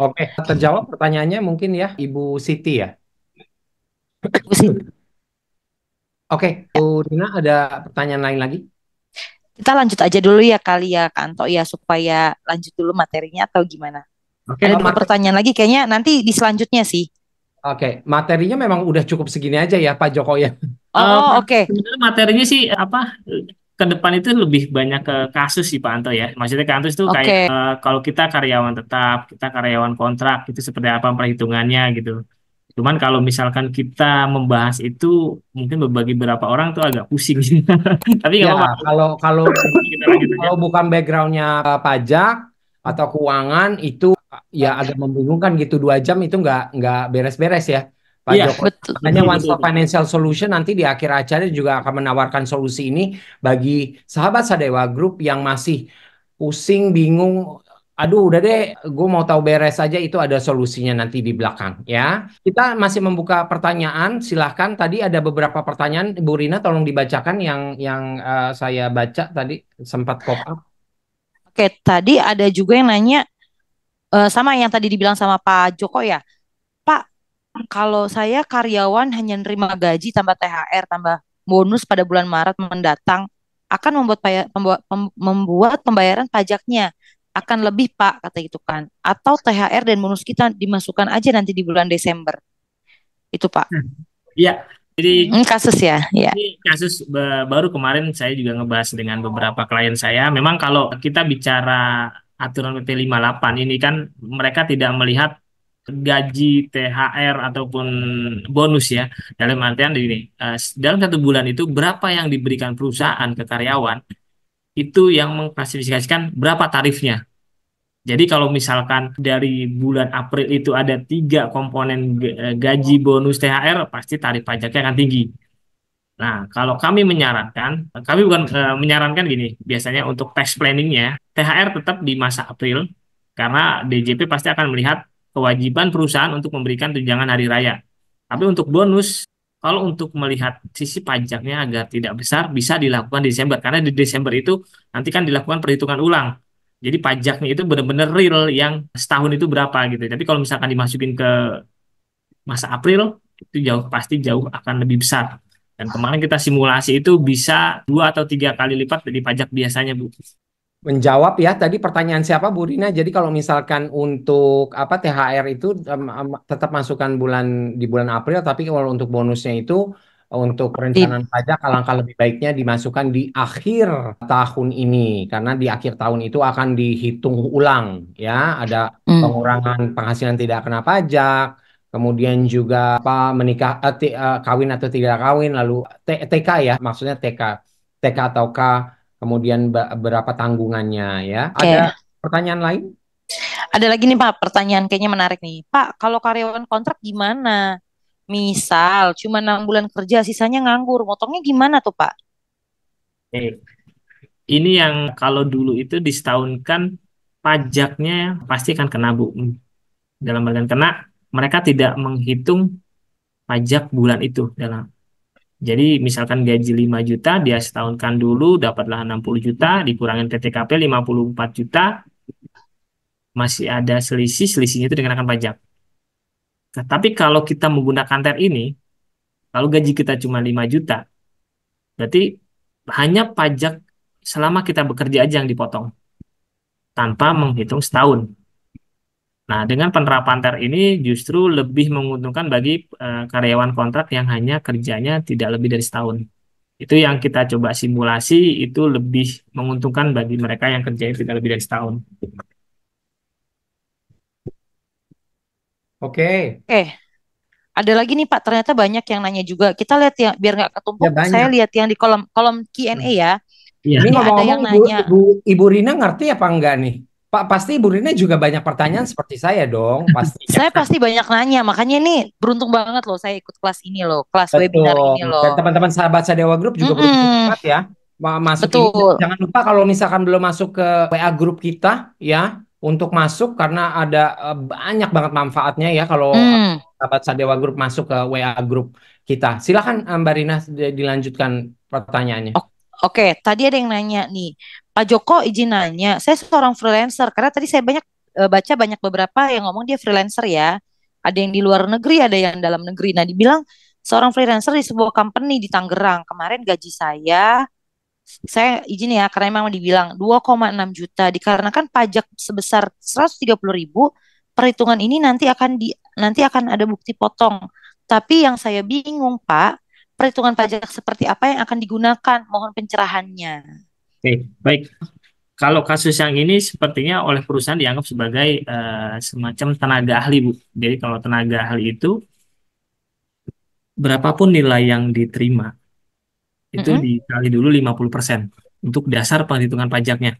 S2: Oke, terjawab pertanyaannya mungkin ya Ibu Siti ya.
S4: Ibu Siti,
S2: Oke, Bu Rina ada pertanyaan lain lagi?
S4: kita lanjut aja dulu ya kali ya Kanto ya supaya lanjut dulu materinya atau gimana?
S1: Oke,
S4: Ada
S2: Oh,
S4: dua pertanyaan lagi kayaknya nanti di selanjutnya sih.
S2: Oke, materinya memang udah cukup segini aja ya Pak Joko ya.
S4: Oh, oke.
S1: Sebenarnya materinya sih ke depan itu lebih banyak ke kasus sih Pak Anto ya. Maksudnya kasus itu kayak
S4: Oke.
S1: kalau kita karyawan tetap, kita karyawan kontrak itu seperti apa perhitungannya gitu. Cuman kalau misalkan kita membahas itu mungkin bagi beberapa orang tuh agak pusing. Tapi nggak
S2: Ya,
S1: apa-apa.
S2: kalau kalau
S1: Kita lanjut aja.
S2: kalau bukan backgroundnya pajak atau keuangan itu ya agak membingungkan gitu 2 jam itu nggak beres-beres ya Pak
S1: Iya,
S2: Joko.
S4: Betul.
S2: Makanya One
S1: betul,
S2: Stop
S1: betul.
S2: Financial Solution nanti di akhir acara juga akan menawarkan solusi ini bagi sahabat Sadewa Group yang masih pusing, bingung. Aduh, udah deh, gue mau tahu beres aja itu ada solusinya nanti di belakang ya. Kita masih membuka pertanyaan, silahkan. Tadi ada beberapa pertanyaan, Bu Rina tolong dibacakan yang saya baca tadi sempat pop up.
S4: Oke, tadi ada juga yang nanya sama yang tadi dibilang sama Pak Joko ya. Pak, kalau saya karyawan hanya nerima gaji tambah THR tambah bonus pada bulan Maret mendatang akan membuat pembayaran pajaknya akan lebih Pak kata itu kan. Atau THR dan bonus kita dimasukkan aja nanti di bulan Desember. Itu Pak.
S1: Iya. Jadi
S4: Kasus ya. Ya.
S1: ini kasus baru kemarin saya juga ngebahas dengan beberapa klien saya. Memang kalau kita bicara aturan PP 58 ini kan mereka tidak melihat gaji THR ataupun bonus ya. Dalam artian ini dalam 1 bulan itu berapa yang diberikan perusahaan ke karyawan itu yang mengklasifikasikan berapa tarifnya. Jadi kalau misalkan dari bulan April itu ada 3 komponen gaji, bonus, THR, pasti tarif pajaknya akan tinggi. Nah, kalau kami bukan menyarankan gini, biasanya untuk tax planningnya, THR tetap di masa April, karena DJP pasti akan melihat kewajiban perusahaan untuk memberikan tunjangan hari raya. Tapi untuk bonus, kalau untuk melihat sisi pajaknya agar tidak besar, bisa dilakukan di Desember, karena di Desember itu nanti kan dilakukan perhitungan ulang. Jadi pajaknya itu benar-benar real yang setahun itu berapa gitu. Tapi kalau misalkan dimasukin ke masa April, itu pasti jauh akan lebih besar. Dan kemarin kita simulasi itu bisa 2 atau 3 kali lipat dari pajak biasanya, Bu.
S2: Menjawab ya tadi pertanyaan siapa Bu Rina. Jadi kalau misalkan untuk apa THR itu tetap masukkan di bulan April, tapi kalau untuk bonusnya itu untuk
S4: Di,
S2: perencanaan pajak alangkah lebih baiknya dimasukkan di akhir tahun ini karena di akhir tahun itu akan dihitung ulang ya. Ada
S4: hmm,
S2: pengurangan penghasilan tidak kena pajak, kemudian juga apa menikah kawin atau tidak kawin, lalu TK ya maksudnya TK atau K. Kemudian berapa tanggungannya ya. Ada
S4: oke.
S2: pertanyaan lain?
S4: Ada lagi nih Pak, pertanyaan kayaknya menarik nih. Pak, kalau karyawan kontrak gimana? Misal cuma 6 bulan kerja, sisanya nganggur, motongnya gimana tuh Pak?
S1: Eh, ini yang kalau dulu itu disetahunkan pajaknya pasti akan kena, Bu. Dalam artian kena, mereka tidak menghitung pajak bulan itu jadi misalkan gaji 5 juta, dia setahunkan dulu dapatlah 60 juta, dikurangin TTKP 54 juta, masih ada selisihnya itu dikenakan pajak. Nah, tapi kalau kita menggunakan TER ini, kalau gaji kita cuma 5 juta, berarti hanya pajak selama kita bekerja aja yang dipotong, tanpa menghitung setahun. Nah, dengan penerapan TER ini justru lebih menguntungkan bagi karyawan kontrak yang hanya kerjanya tidak lebih dari setahun. Itu yang kita coba simulasi, itu lebih menguntungkan bagi mereka yang kerjanya tidak lebih dari setahun.
S2: Oke.
S4: Ada lagi nih Pak, ternyata banyak yang nanya juga. Kita lihat yang biar nggak
S2: Ya
S4: ketumpuk, saya
S2: banyak.
S4: lihat yang di kolom kolom Q&A ya.
S1: Iya.
S2: Ini
S4: Ini ada
S2: ngomong-ngomong
S4: yang nanya.
S2: Ibu Rina ngerti apa enggak nih? Pak pasti Ibu Rina juga banyak pertanyaan seperti saya dong pastinya.
S4: Saya pasti banyak nanya, makanya ini beruntung banget loh saya ikut kelas ini loh, kelas webinar ini
S2: Betul. Dan
S4: loh.
S2: teman-teman sahabat Sadewa Group juga beruntung
S4: Mm-mm,
S2: banget ya. Masuk ini.
S4: betul.
S2: Jangan lupa kalau misalkan belum masuk ke WA Group kita ya, untuk masuk karena ada banyak banget manfaatnya ya kalau
S4: Hmm,
S2: sahabat Sadewa Group masuk ke WA Group kita. Silakan Mbak Rina dilanjutkan pertanyaannya.
S4: Oke, tadi ada yang nanya nih, Pak Joko izin nanya, saya seorang freelancer karena tadi saya baca banyak beberapa yang ngomong dia freelancer ya. Ada yang di luar negeri, ada yang dalam negeri. Nah, dibilang seorang freelancer di sebuah company di Tangerang. Kemarin gaji saya izin ya karena memang dibilang 2,6 juta dikarenakan pajak sebesar 130.000, perhitungan ini nanti akan nanti akan ada bukti potong. Tapi yang saya bingung, Pak, perhitungan pajak seperti apa yang akan digunakan? Mohon pencerahannya.
S1: Oke, baik. Kalau kasus yang ini sepertinya oleh perusahaan dianggap sebagai semacam tenaga ahli, Bu. Jadi kalau tenaga ahli itu berapapun nilai yang diterima itu
S4: Mm-mm.
S1: dikali dulu 50% untuk dasar penghitungan pajaknya.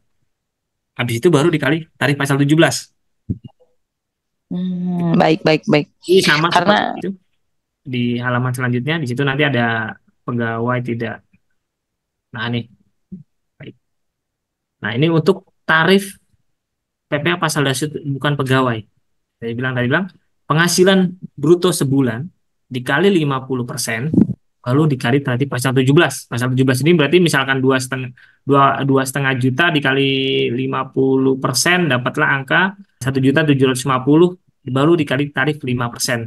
S1: Habis itu baru dikali tarif pasal 17.
S4: Baik, baik, baik.
S1: Ini sama seperti
S4: Karena
S1: itu. Di halaman selanjutnya, di situ nanti ada pegawai tidak. Nah, ini. Baik. Nah, ini untuk tarif PPh pasal dasar bukan pegawai. Tadi bilang penghasilan bruto sebulan dikali 50%, lalu dikali tadi pasal 17. Pasal 17 ini berarti misalkan 2,5 juta dikali 50% dapatlah angka 1.750.000, baru dikali tarif 5%.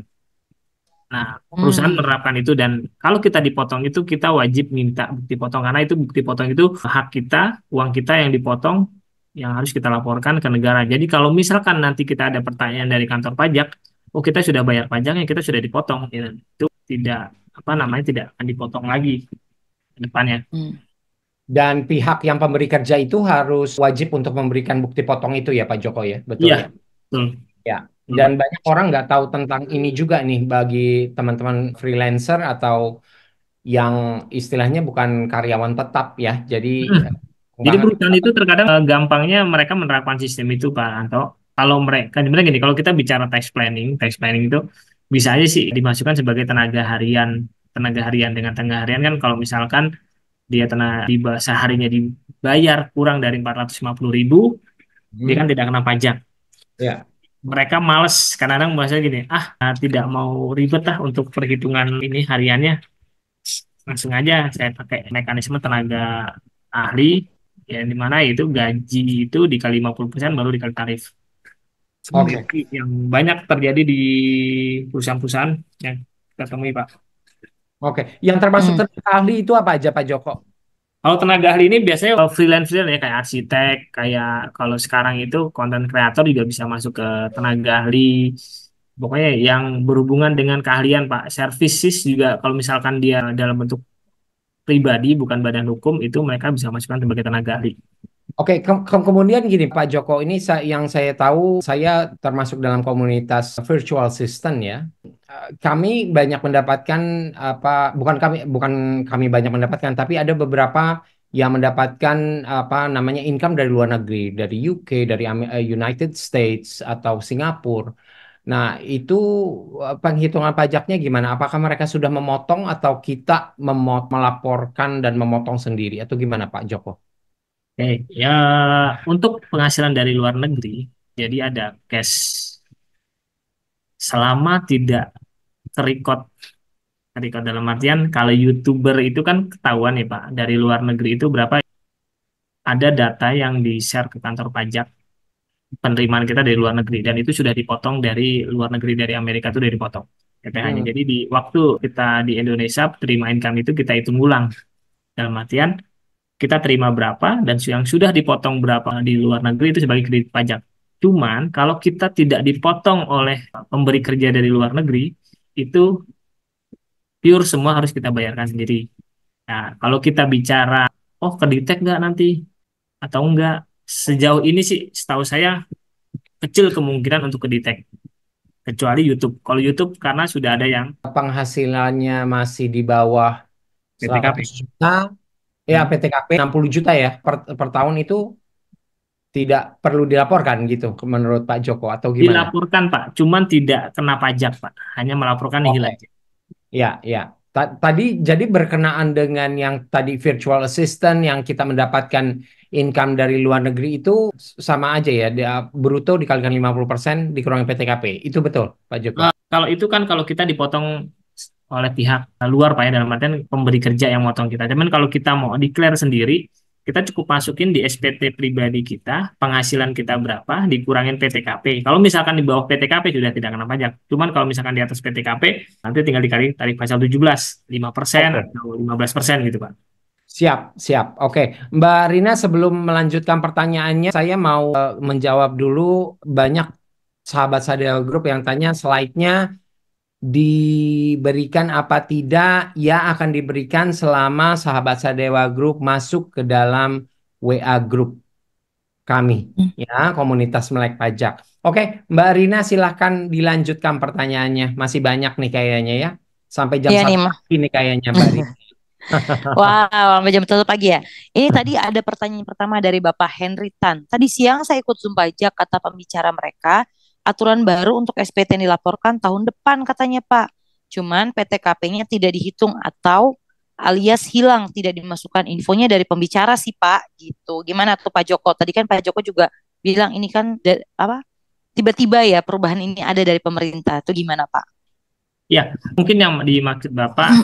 S1: Nah, perusahaan
S4: hmm,
S1: menerapkan itu, dan kalau kita dipotong itu kita wajib minta bukti potong, karena itu bukti potong itu hak kita, uang kita yang dipotong yang harus kita laporkan ke negara. Jadi kalau misalkan nanti kita ada pertanyaan dari kantor pajak, oh kita sudah bayar pajaknya, kita sudah dipotong, ya, itu tidak apa namanya tidak akan dipotong lagi ke depannya.
S4: hmm.
S2: Dan pihak yang pemberi kerja itu harus wajib untuk memberikan bukti potong itu ya Pak Joko ya, betul
S1: Iya,
S2: ya?
S1: betul.
S2: Ya.
S1: Betul,
S2: Dan
S1: Pak.
S2: banyak orang nggak tahu tentang ini juga nih bagi teman-teman freelancer atau yang istilahnya bukan karyawan tetap ya. Jadi
S1: Hmm.
S2: nggak
S1: Jadi
S2: ngerti.
S1: perusahaan itu terkadang gampangnya mereka menerapkan sistem itu, Pak Anto. Kalau mereka, sebenarnya gini, kalau kita bicara tax planning itu bisa aja sih dimasukkan sebagai tenaga harian. Dengan tenaga harian kan kalau misalkan dia seharinya dibayar kurang dari 450.000, dia kan
S2: Hmm.
S1: tidak kena pajak.
S2: Ya.
S1: Mereka males, kadang-kadang bahasa gini, tidak mau ribet lah untuk perhitungan ini hariannya, langsung aja saya pakai mekanisme tenaga ahli, ya di mana itu gaji itu dikali 50% baru dikali tarif. Seperti
S2: Oke.
S1: itu yang banyak terjadi di perusahaan-perusahaan yang kita temui, Pak.
S2: Oke. Yang termasuk
S4: Hmm.
S2: tenaga ahli itu apa aja Pak Joko?
S1: Kalau tenaga ahli ini biasanya freelance ya, kayak arsitek, kayak kalau sekarang itu konten kreator juga bisa masuk ke tenaga ahli. Pokoknya yang berhubungan dengan keahlian, Pak. Services juga kalau misalkan dia dalam bentuk pribadi bukan badan hukum, itu mereka bisa masukkan sebagai tenaga ahli.
S2: Oke, kemudian gini Pak Joko, ini yang saya tahu, saya termasuk dalam komunitas virtual assistant ya. Kami banyak mendapatkan apa, bukan kami banyak mendapatkan, tapi ada beberapa yang mendapatkan apa namanya income dari luar negeri, dari UK, dari United States atau Singapura. Nah, itu penghitungan pajaknya gimana? Apakah mereka sudah memotong atau kita melaporkan dan memotong sendiri atau gimana Pak Joko?
S1: Oke, ya untuk penghasilan dari luar negeri, jadi ada cash selama tidak terikot. Terikot dalam artian kalau YouTuber itu kan ketahuan ya Pak, dari luar negeri itu berapa, ada data yang di-share ke kantor pajak penerimaan kita dari luar negeri, dan itu sudah dipotong dari luar negeri, dari Amerika itu sudah dipotong PPh-nya.
S2: Hmm.
S1: Jadi di waktu kita di Indonesia terima income itu kita hitung ulang, dalam artian kita terima berapa dan yang sudah dipotong berapa di luar negeri itu sebagai kredit pajak. Cuman kalau kita tidak dipotong oleh pemberi kerja dari luar negeri, itu pure semua harus kita bayarkan sendiri. Nah, kalau kita bicara, oh kedetek nggak nanti atau enggak, sejauh ini sih setahu saya kecil kemungkinan untuk kedetek, kecuali YouTube. Kalau YouTube karena sudah ada yang
S2: Penghasilannya masih di bawah
S1: PTKP.
S2: 100 juta, ya
S1: Hmm.
S2: PTKP 60 juta ya per tahun itu tidak perlu dilaporkan gitu menurut Pak Joko atau gimana?
S1: Dilaporkan Pak, cuman tidak kena pajak Pak, hanya melaporkan nihil
S2: Oke,
S1: aja.
S2: ya, ya. Tadi jadi berkenaan dengan yang tadi virtual assistant yang kita mendapatkan income dari luar negeri itu sama aja ya, dia bruto dikalikan 50% dikurangi PTKP. Itu betul, Pak Joko?
S1: Kalau itu kan kalau kita dipotong oleh pihak luar Pak ya, dalam artian pemberi kerja yang motong kita. Cuman kalau kita mau declare sendiri, kita cukup masukin di SPT pribadi kita, penghasilan kita berapa, dikurangin PTKP. Kalau misalkan di bawah PTKP sudah tidak kena pajak. Cuman kalau misalkan di atas PTKP, nanti tinggal dikali tarif pasal 17, 5%
S2: Oke.
S1: atau 15% gitu Pak.
S2: Siap, siap. Oke, Mbak Rina, sebelum melanjutkan pertanyaannya, saya mau menjawab dulu banyak sahabat Sadewa Group yang tanya slide-nya diberikan apa tidak? Ya, akan diberikan selama sahabat Sadewa Group masuk ke dalam WA Group kami, ya, komunitas Melek Pajak. Oke, Mbak Rina silahkan dilanjutkan pertanyaannya. Masih banyak nih kayaknya ya. Sampai jam
S4: Iya nih,
S2: 1
S4: Mah.
S2: pagi nih kayaknya Mbak Rina.
S4: Wow, sampai jam 1 pagi ya. Ini tadi ada pertanyaan pertama dari Bapak Henry Tan. Tadi siang saya ikut Zoom pajak, kata pembicara mereka, aturan baru untuk SPT yang dilaporkan tahun depan katanya Pak. Cuman PTKP-nya tidak dihitung atau alias hilang, tidak dimasukkan infonya dari pembicara sih Pak, gitu. Gimana tuh Pak Joko? Tadi kan Pak Joko juga bilang ini kan apa? Tiba-tiba ya perubahan ini ada dari pemerintah. Itu gimana Pak?
S1: Ya, mungkin yang dimaksud Bapak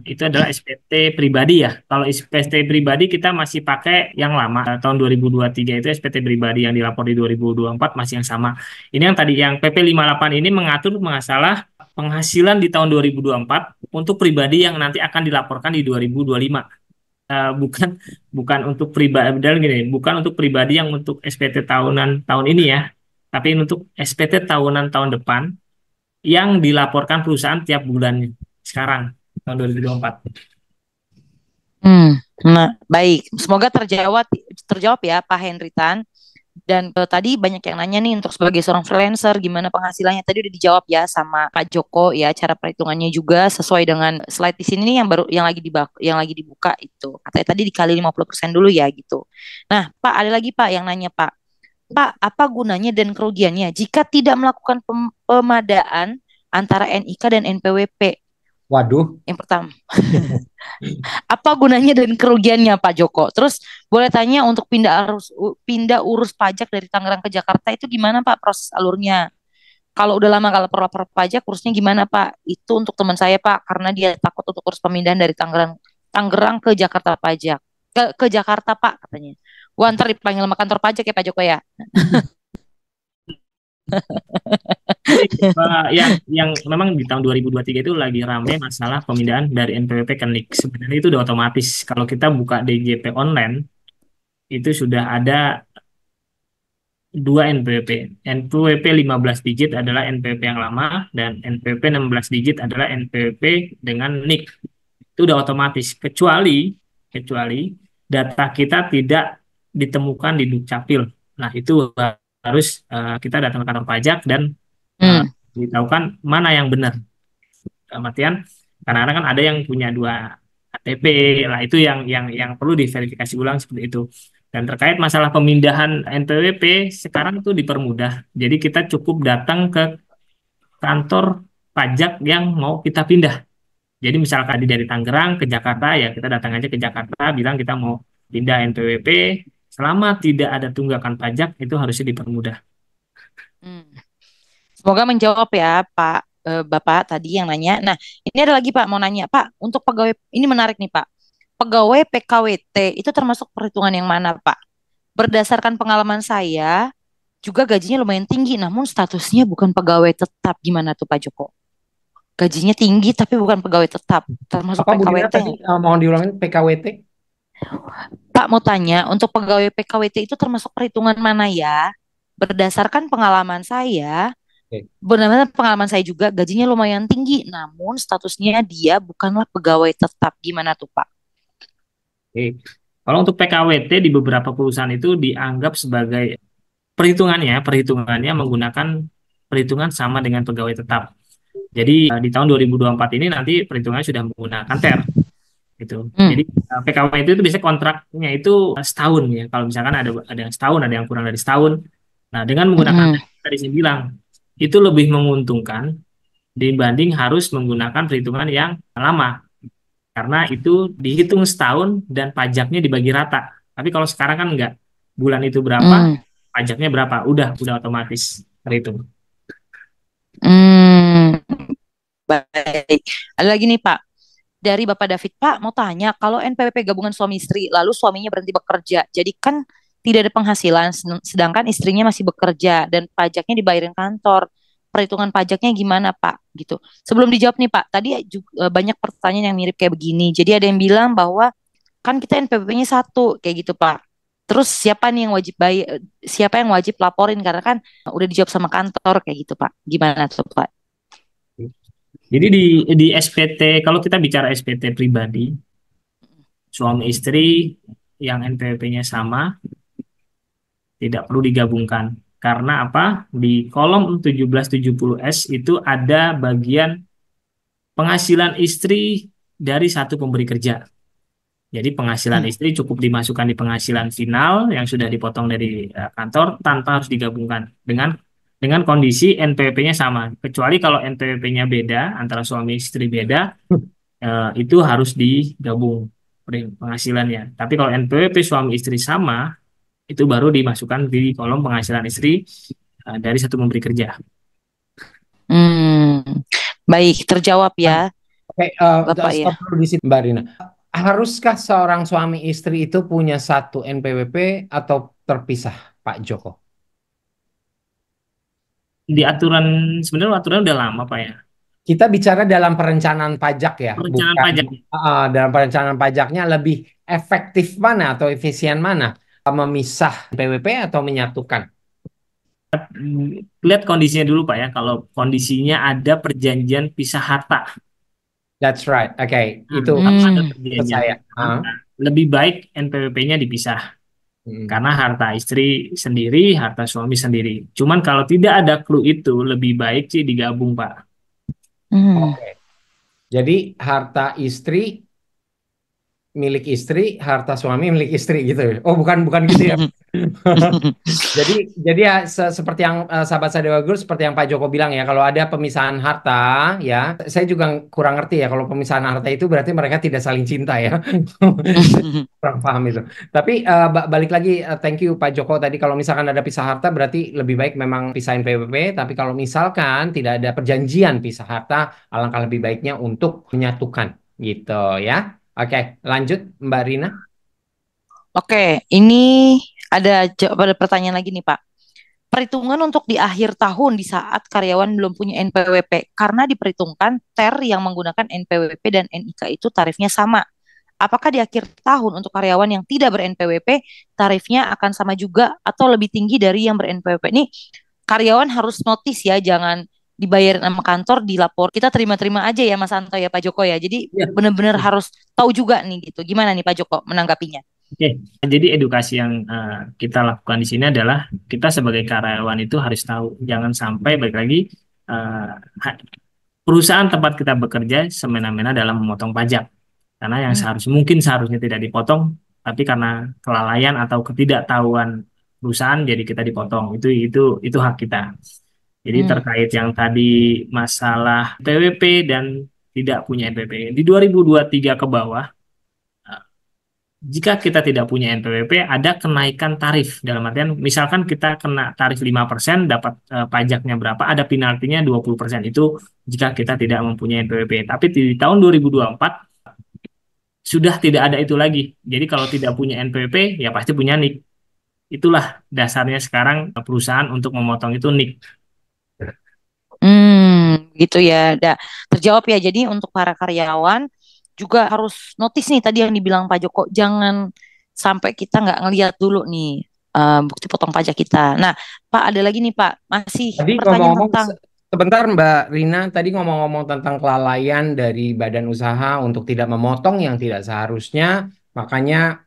S1: itu adalah SPT pribadi ya. Kalau SPT pribadi kita masih pakai yang lama. Tahun 2023 itu SPT pribadi yang dilapor di 2024 masih yang sama. Ini yang tadi yang PP 58 ini mengatur masalah penghasilan di tahun 2024 untuk pribadi yang nanti akan dilaporkan di 2025. Bukan bukan untuk pribadi gini, bukan untuk pribadi yang untuk SPT tahunan tahun ini ya, tapi untuk SPT tahunan tahun depan yang dilaporkan perusahaan tiap bulannya sekarang tahun 2024.
S4: Nah, baik. Semoga terjawab ya Pak Henry Tan. Dan tadi banyak yang nanya nih untuk sebagai seorang freelancer gimana penghasilannya. Tadi udah dijawab ya sama Pak Joko ya, cara perhitungannya juga sesuai dengan slide di sini nih yang lagi dibuka itu. Katanya tadi dikali 50% dulu ya gitu. Nah, Pak ada lagi Pak yang nanya Pak. Pak, apa gunanya dan kerugiannya jika tidak melakukan pemadaan antara NIK dan NPWP?
S2: Waduh.
S4: Yang pertama, apa gunanya dan kerugiannya Pak Joko? Terus boleh tanya untuk pindah urus pajak dari Tangerang ke Jakarta itu gimana Pak proses alurnya? Kalau udah lama kalau lapor pajak urusnya gimana Pak? Itu untuk teman saya Pak karena dia takut untuk urus pemindahan dari Tangerang ke Jakarta pajak. Ke Jakarta Pak katanya. Gua ntar dipanggil sama kantor pajak ya Pak Joko ya.
S1: Yang memang di tahun 2023 itu lagi ramai masalah pemindahan dari NPWP ke NIK. Sebenarnya itu udah otomatis. Kalau kita buka DJP online, itu sudah ada dua NPWP. NPWP 15 digit adalah NPWP yang lama, dan NPWP 16 digit adalah NPWP dengan NIK. Itu udah otomatis. Kecuali data kita tidak ditemukan di Dukcapil. Nah, itu harus kita datang ke kantor pajak dan beritahukan mana yang benar. Artian karena kan ada yang punya dua KTP lah, itu yang perlu diverifikasi ulang seperti itu. Dan terkait masalah pemindahan NPWP sekarang itu dipermudah. Jadi kita cukup datang ke kantor pajak yang mau kita pindah. Jadi misalkan dari Tangerang ke Jakarta, ya kita datang aja ke Jakarta, bilang kita mau pindah NPWP. Selama tidak ada tunggakan pajak, itu harusnya dipermudah.
S4: Semoga menjawab ya Pak Bapak tadi yang nanya. Nah, ini ada lagi Pak mau nanya Pak, untuk pegawai ini menarik nih Pak. Pegawai PKWT itu termasuk perhitungan yang mana Pak? Berdasarkan pengalaman saya, juga gajinya lumayan tinggi, namun statusnya bukan pegawai tetap. Gimana tuh Pak Joko? Gajinya tinggi tapi bukan pegawai tetap, termasuk
S2: Apa Bu Dina
S4: PKWT.
S2: tadi mohon diulangin PKWT?
S4: Pak mau tanya, untuk pegawai PKWT itu termasuk perhitungan mana ya? Berdasarkan pengalaman saya, benar-benar pengalaman saya juga gajinya lumayan tinggi, namun statusnya dia bukanlah pegawai tetap. Gimana tuh Pak?
S1: Oke. Kalau untuk PKWT di beberapa perusahaan itu dianggap sebagai perhitungannya menggunakan perhitungan sama dengan pegawai tetap. Jadi di tahun 2024 ini nanti perhitungannya sudah menggunakan TER gitu. Jadi PKWT itu bisa kontraknya itu setahun ya. Kalau misalkan ada yang setahun, ada yang kurang dari setahun. Nah, dengan menggunakan tadi saya bilang itu lebih menguntungkan dibanding harus menggunakan perhitungan yang lama. Karena itu dihitung setahun dan pajaknya dibagi rata. Tapi kalau sekarang kan enggak. Bulan itu berapa, pajaknya berapa, udah otomatis terhitung.
S4: Baik. Ada lagi nih Pak. Dari Bapak David, Pak mau tanya, kalau NPWP gabungan suami istri, lalu suaminya berhenti bekerja, jadi kan tidak ada penghasilan, sedangkan istrinya masih bekerja dan pajaknya dibayarin kantor. Perhitungan pajaknya gimana Pak? Gitu. Sebelum dijawab nih Pak, tadi juga banyak pertanyaan yang mirip kayak begini. Jadi ada yang bilang bahwa kan kita NPWP-nya satu, kayak gitu Pak. Terus siapa yang wajib laporin karena kan udah dijawab sama kantor kayak gitu Pak. Gimana tuh Pak?
S1: Jadi di SPT, kalau kita bicara SPT pribadi, suami istri yang NPWP-nya sama, tidak perlu digabungkan. Karena apa? Di kolom 1770S itu ada bagian penghasilan istri dari satu pemberi kerja. Jadi penghasilan istri cukup dimasukkan di penghasilan final yang sudah dipotong dari kantor tanpa harus digabungkan dengan kondisi NPWP-nya sama. Kecuali kalau NPWP-nya beda antara suami istri beda, itu harus digabung penghasilannya. Tapi kalau NPWP suami istri sama, itu baru dimasukkan di kolom penghasilan istri dari satu pemberi kerja.
S4: Baik, terjawab ya,
S2: Oke,
S4: Bapak ya.
S2: stop dulu di sini, Mbak Rina. Haruskah seorang suami istri itu punya satu NPWP atau terpisah, Pak Joko?
S1: Di aturan, sebenarnya aturan udah lama Pak ya.
S2: Kita bicara dalam perencanaan pajak ya,
S1: Perencanaan
S2: bukan
S1: pajak.
S2: dalam perencanaan pajaknya lebih efektif mana atau efisien mana? Memisah NPWP atau menyatukan?
S1: Lihat kondisinya dulu Pak ya. Kalau kondisinya ada perjanjian pisah harta.
S2: That's right. Oke, itu
S1: Kalau ada
S2: maksud
S1: perjanjian
S2: saya.
S1: harta, lebih baik NPWP-nya dipisah. Karena harta istri sendiri, harta suami sendiri. Cuman kalau tidak ada clue itu, lebih baik sih digabung Pak.
S2: Oke. Jadi harta istri milik istri, harta suami milik istri gitu ya. Oh, bukan gitu ya. Jadi ya seperti yang sahabat Sadewa Group, seperti yang Pak Joko bilang ya, kalau ada pemisahan harta ya, saya juga kurang ngerti ya kalau pemisahan harta itu berarti mereka tidak saling cinta ya. Kurang paham itu. Tapi balik lagi, thank you Pak Joko tadi, kalau misalkan ada pisah harta berarti lebih baik memang pisahin PWP, tapi kalau misalkan tidak ada perjanjian pisah harta, alangkah lebih baiknya untuk menyatukan gitu ya. Oke, lanjut Mbak Rina.
S4: Oke, ini ada pertanyaan lagi nih Pak. Perhitungan untuk di akhir tahun di saat karyawan belum punya NPWP karena diperhitungkan TER yang menggunakan NPWP dan NIK itu tarifnya sama. Apakah di akhir tahun untuk karyawan yang tidak ber-NPWP tarifnya akan sama juga atau lebih tinggi dari yang ber-NPWP? Ini karyawan harus notice ya, jangan dibayar sama kantor, dilapor. Kita terima-terima aja ya Mas Anto ya Pak Joko ya. Jadi
S1: Ya.
S4: benar-benar harus tahu juga nih gitu. Gimana nih Pak Joko menanggapinya?
S1: Oke, jadi edukasi yang kita lakukan di sini adalah kita sebagai karyawan itu harus tahu, jangan sampai balik lagi perusahaan tempat kita bekerja semena-mena dalam memotong pajak, karena yang seharusnya tidak dipotong, tapi karena kelalaian atau ketidaktahuan perusahaan jadi kita dipotong. Itu hak kita. Jadi terkait yang tadi masalah PWP dan tidak punya NPWP di 2023 ke bawah. Jika kita tidak punya NPWP, ada kenaikan tarif. Dalam artian, misalkan kita kena tarif 5%, dapat pajaknya berapa, ada penaltinya 20%. Itu jika kita tidak mempunyai NPWP. Tapi di tahun 2024, sudah tidak ada itu lagi. Jadi kalau tidak punya NPWP, ya pasti punya NIK. Itulah dasarnya sekarang perusahaan untuk memotong itu NIK.
S4: Gitu ya. Terjawab ya. Jadi untuk para karyawan, juga harus notice nih tadi yang dibilang Pak Joko, jangan sampai kita nggak ngelihat dulu nih bukti potong pajak kita. Nah, Pak ada lagi nih Pak, masih
S2: Tadi
S4: pertanyaan
S2: ngomong-ngomong,
S4: tentang
S2: sebentar Mbak Rina, tadi ngomong-ngomong tentang kelalaian dari badan usaha untuk tidak memotong yang tidak seharusnya, makanya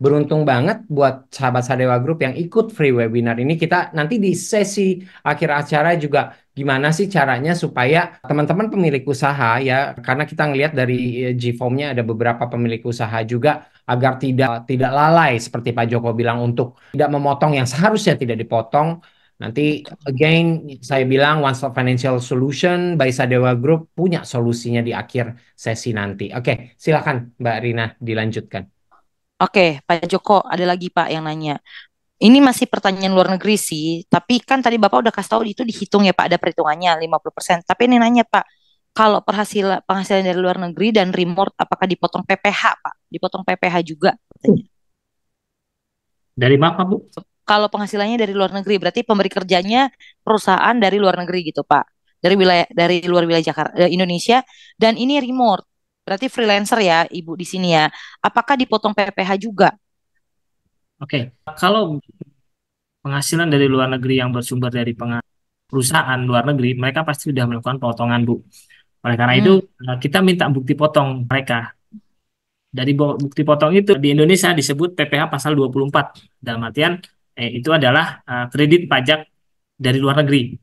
S2: beruntung banget buat sahabat Sadewa Group yang ikut free webinar ini. Kita nanti di sesi akhir acara juga gimana sih caranya supaya teman-teman pemilik usaha ya, karena kita ngelihat dari G-Form-nya ada beberapa pemilik usaha juga, agar tidak lalai seperti Pak Joko bilang untuk tidak memotong yang seharusnya tidak dipotong. Nanti again saya bilang One Stop Financial Solution by Sadewa Group punya solusinya di akhir sesi nanti. Oke, silakan Mbak Rina dilanjutkan.
S4: Oke, Pak Joko ada lagi Pak yang nanya. Ini masih pertanyaan luar negeri sih, tapi kan tadi Bapak udah kasih tahu itu dihitung ya Pak, ada perhitungannya 50%. Tapi ini nanya Pak, kalau penghasilan dari luar negeri dan remote apakah dipotong PPh Pak? Dipotong PPh juga katanya.
S1: Dari mana Bu?
S4: Kalau penghasilannya dari luar negeri, berarti pemberi kerjanya perusahaan dari luar negeri gitu Pak. Dari luar wilayah Jakarta, Indonesia, dan ini remote. Berarti freelancer ya Ibu di sini ya. Apakah dipotong PPh juga?
S1: Oke, kalau penghasilan dari luar negeri yang bersumber dari perusahaan luar negeri, mereka pasti sudah melakukan potongan, Bu. Oleh karena itu,
S4: Hmm.
S1: kita minta bukti potong mereka. Dari bukti potong itu di Indonesia disebut PPh pasal 24. Dalam artian, itu adalah kredit pajak dari luar negeri.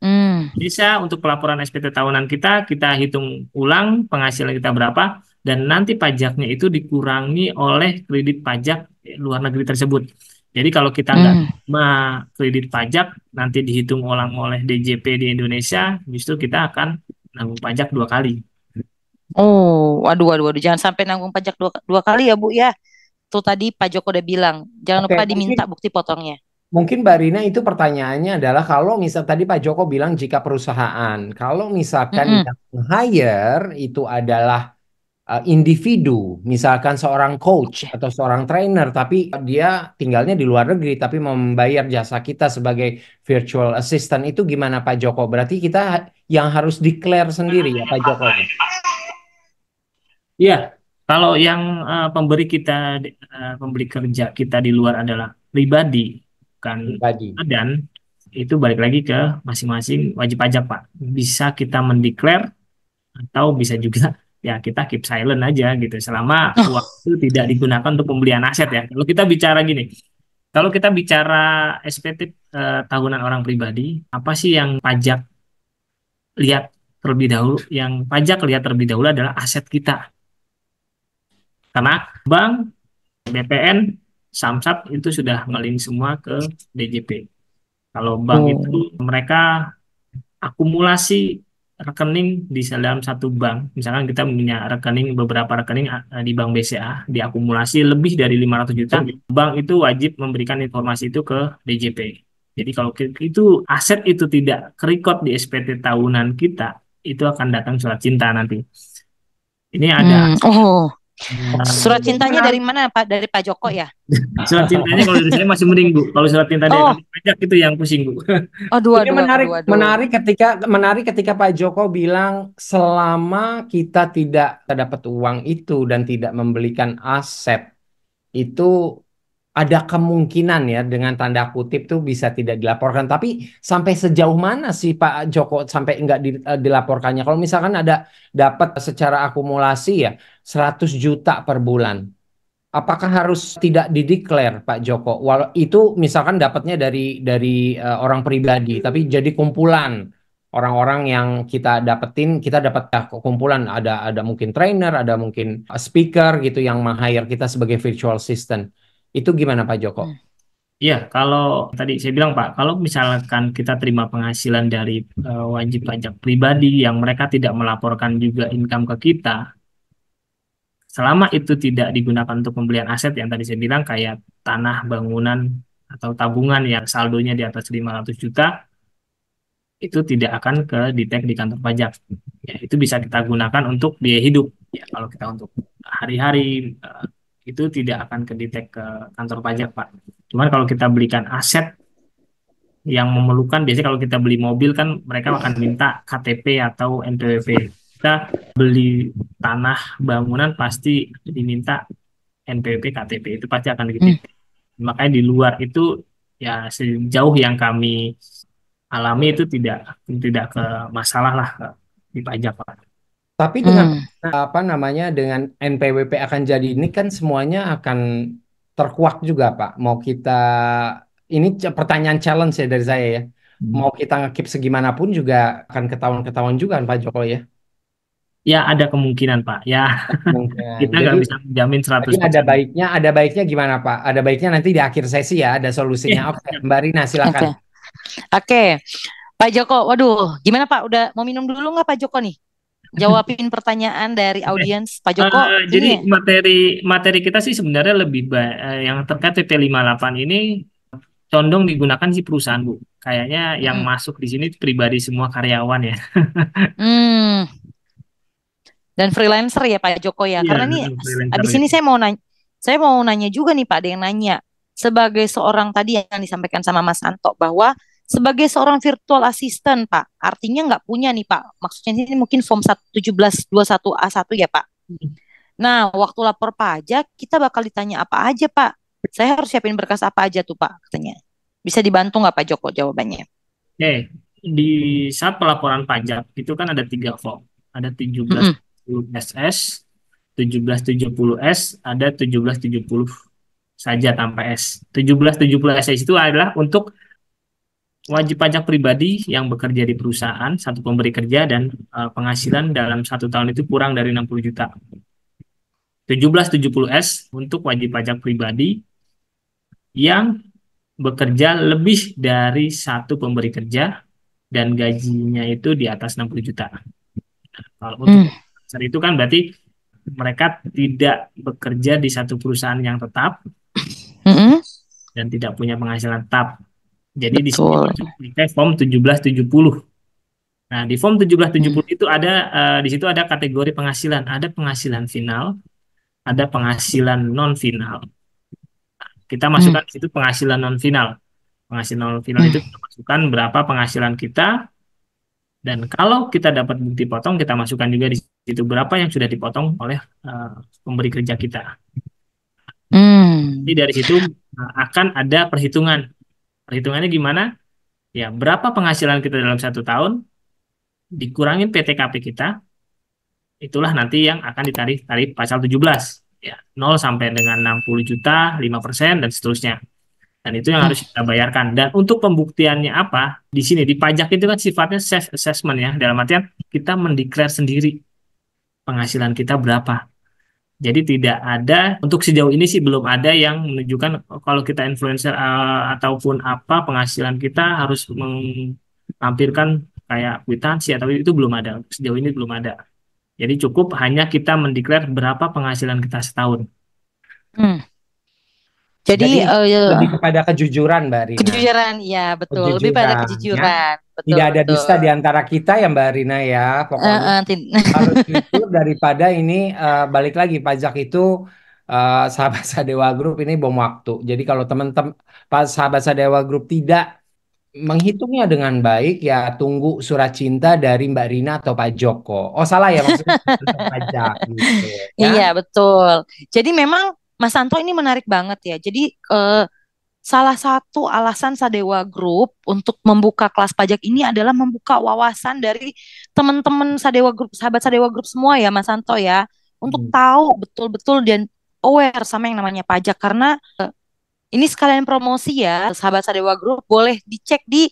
S4: Hmm.
S1: Indonesia untuk pelaporan SPT tahunan kita hitung ulang penghasilan kita berapa, dan nanti pajaknya itu dikurangi oleh kredit pajak luar negeri tersebut. Jadi kalau kita nggak
S4: Hmm.
S1: terima kredit pajak, nanti dihitung ulang oleh DJP di Indonesia, justru kita akan nanggung pajak 2 kali.
S4: Oh, waduh, waduh, waduh. Jangan sampai nanggung pajak dua kali ya, Bu ya. Tuh tadi Pak Joko udah bilang, jangan
S2: Oke,
S4: lupa
S2: mungkin
S4: diminta bukti potongnya.
S2: mungkin Mbak Rina itu pertanyaannya adalah kalau misal tadi Pak Joko bilang jika perusahaan, kalau misalkan
S4: Mm-mm.
S2: yang hire itu adalah individu, misalkan seorang coach
S4: Oke.
S2: atau seorang trainer, tapi dia tinggalnya di luar negeri, tapi membayar jasa kita sebagai virtual assistant, itu gimana Pak Joko? Berarti kita yang harus declare sendiri ya Pak Joko ya?
S1: Iya, kalau yang pemberi kerja kita di luar adalah pribadi, bukan
S2: Pribadi.
S1: badan, itu balik lagi ke masing-masing wajib pajak, Pak. Bisa kita mendeklar atau bisa juga ya kita keep silent aja gitu selama uang itu tidak digunakan untuk pembelian aset ya. Kalau kita bicara gini, kalau kita bicara SPT tahunan orang pribadi, apa sih yang pajak lihat terlebih dahulu? Yang pajak lihat terlebih dahulu adalah aset kita. Karena bank, BPN, Samsat itu sudah ngelink semua ke DJP. Kalau bank itu
S4: Oh.
S1: mereka akumulasi rekening di dalam satu bank. Misalkan kita punya rekening, beberapa rekening di Bank BCA, diakumulasi lebih dari 500 juta, bank itu wajib memberikan informasi itu ke DJP. Jadi kalau itu aset itu tidak kerekod di SPT tahunan kita, itu akan datang surat cinta nanti. Ini ada
S4: Oh,
S2: Oke,
S4: surat
S1: eh,
S2: jadi
S4: cintanya dari
S2: menarik.
S4: mana, Pak? Dari Pak Joko ya?
S1: surat cintanya kalau dari saya masih mending, Bu. Kalau surat cinta dari
S4: Oh,
S1: kantor pajak itu yang pusing, Bu.
S4: aduh,
S2: Ini
S4: aduh,
S2: menarik,
S4: aduh, aduh.
S2: menarik ketika Pak Joko bilang selama kita tidak dapat uang itu dan tidak membelikan aset itu ada kemungkinan ya dengan tanda kutip tuh bisa tidak dilaporkan. Tapi sampai sejauh mana sih Pak Joko sampai nggak dilaporkannya? Kalau misalkan ada dapat secara akumulasi ya 100 juta per bulan. Apakah harus tidak dideklar Pak Joko? Walau itu misalkan dapatnya dari orang pribadi, tapi jadi kumpulan orang-orang yang kita dapat kumpulan ada mungkin trainer, ada mungkin speaker gitu yang meng-hire kita sebagai virtual assistant. Itu gimana Pak Joko?
S4: Hmm.
S1: Iya, kalau tadi saya bilang Pak, kalau misalkan kita terima penghasilan dari wajib pajak pribadi yang mereka tidak melaporkan juga income ke kita, selama itu tidak digunakan untuk pembelian aset yang tadi saya bilang kayak tanah, bangunan, atau tabungan yang saldonya di atas 500 juta, itu tidak akan ke detect di kantor pajak. Ya, itu bisa kita gunakan untuk biaya hidup. Ya, kalau kita untuk hari-hari itu tidak akan ke detect ke kantor pajak, Pak. Cuman kalau kita belikan aset yang memerlukan, biasanya kalau kita beli mobil kan mereka akan minta KTP atau NPWP. Kita beli tanah bangunan pasti diminta NPWP KTP, itu pasti akan
S4: Hmm.
S1: dititip. Makanya di luar itu ya sejauh yang kami alami itu tidak ke masalah lah di pajak, Pak.
S2: Tapi dengan
S4: Hmm.
S2: apa namanya dengan NPWP akan jadi ini kan semuanya akan terkuak juga Pak. Mau kita ini pertanyaan challenge ya dari saya ya.
S1: Hmm.
S2: Mau kita ngekip segimanapun juga akan ketahuan-ketahuan juga kan Pak Joko ya.
S1: Ya ada kemungkinan, Pak. Ya
S2: Mungkin.
S1: kita
S2: Jadi
S1: nggak bisa menjamin
S2: jadi ada
S1: 100%.
S2: baiknya gimana Pak? Ada baiknya nanti di akhir sesi ya ada solusinya. Oke, Mbak Rina silakan.
S4: Oke, oke. Pak Joko, waduh, gimana Pak? Udah mau minum dulu nggak Pak Joko nih? Jawabin pertanyaan dari
S1: Oke.
S4: audiens. Pak Joko,
S1: Jadi
S4: ini.
S1: materi kita sih sebenarnya lebih yang terkait PP 58 ini condong digunakan si perusahaan, Bu. Kayaknya yang
S4: Mm-mm.
S1: masuk di sini pribadi semua karyawan ya.
S4: Hmm. Dan freelancer ya Pak Joko ya.
S1: Iya,
S4: Karena nih
S1: freelancer
S4: abis
S1: ya.
S4: ini saya mau nanya juga nih Pak, ada yang nanya. Sebagai seorang tadi yang disampaikan sama Mas Anto bahwa sebagai seorang virtual assistant Pak, artinya nggak punya nih Pak. Maksudnya ini mungkin form 1721A1 ya Pak. Nah, waktu lapor pajak kita bakal ditanya apa aja Pak? Saya harus siapin berkas apa aja tuh Pak katanya. Bisa dibantu nggak Pak Joko jawabannya?
S1: Oke, di saat pelaporan pajak itu kan ada 3 form. Ada
S4: Mm-mm.
S1: 1770 SS, 1770S, ada 1770 saja tanpa S. 1770 SS itu adalah untuk wajib pajak pribadi yang bekerja di perusahaan, satu pemberi kerja, dan penghasilan dalam 1 tahun itu kurang dari 60 juta. 1770S untuk wajib pajak pribadi yang bekerja lebih dari satu pemberi kerja dan gajinya itu di atas 60 juta. Kalau untuk
S4: Mm.
S1: dasar itu kan berarti mereka tidak bekerja di satu perusahaan yang tetap
S4: Mm-mm.
S1: dan tidak punya penghasilan tetap. Jadi di sini
S4: Betul.
S1: masuk pakai form 1770. Nah, di form 1770 itu ada di situ ada kategori penghasilan, ada penghasilan final, ada penghasilan non final. Kita
S4: Mm.
S1: masukkan di situ penghasilan non final. Penghasilan non final itu
S4: Mm.
S1: kita masukkan berapa penghasilan kita, dan kalau kita dapat bukti potong, kita masukkan juga di situ berapa yang sudah dipotong oleh pemberi kerja kita. Jadi
S4: Mm.
S1: dari situ akan ada perhitungan. Perhitungannya gimana? Ya, berapa penghasilan kita dalam 1 tahun, dikurangin PTKP kita, itulah nanti yang akan ditarik tarif pasal 17. Ya, 0 sampai dengan 60 juta, 5%, dan seterusnya. Dan itu yang
S4: Mm.
S1: harus kita bayarkan. Dan untuk pembuktiannya apa? Di sini, di pajak itu kan sifatnya self-assessment ya. Dalam artian kita mendeklar sendiri penghasilan kita berapa. Jadi tidak ada, untuk sejauh ini sih belum ada yang menunjukkan kalau kita influencer ataupun apa penghasilan kita harus melampirkan kayak kwitansi atau itu belum ada. Sejauh ini belum ada. Jadi cukup hanya kita mendeklar berapa penghasilan kita setahun.
S4: Mm. Jadi
S2: Jadi lebih kepada kejujuran, Mbak Rina.
S4: kejujuran, ya betul. Lebih pada
S2: Kejujuran, ya.
S4: kejujuran, betul
S2: Tidak ada
S4: betul.
S2: dusta di antara kita ya, Mbak Rina ya. Pokoknya harus jujur daripada ini balik lagi pajak itu sahabat Sadewa Group ini bom waktu. Jadi kalau teman-teman sahabat Sadewa Group tidak menghitungnya dengan baik ya tunggu surat cinta dari Mbak Rina atau Pak Joko. Oh salah ya maksudnya kantor pajak gitu ya.
S4: Iya betul. Jadi memang Mas Santo ini menarik banget ya. Jadi salah satu alasan Sadewa Group untuk membuka kelas pajak ini adalah membuka wawasan dari teman-teman Sadewa Group, sahabat Sadewa Group semua ya Mas Santo ya, untuk tahu betul-betul dan aware sama yang namanya pajak. Karena ini sekalian promosi ya, sahabat Sadewa Group boleh dicek di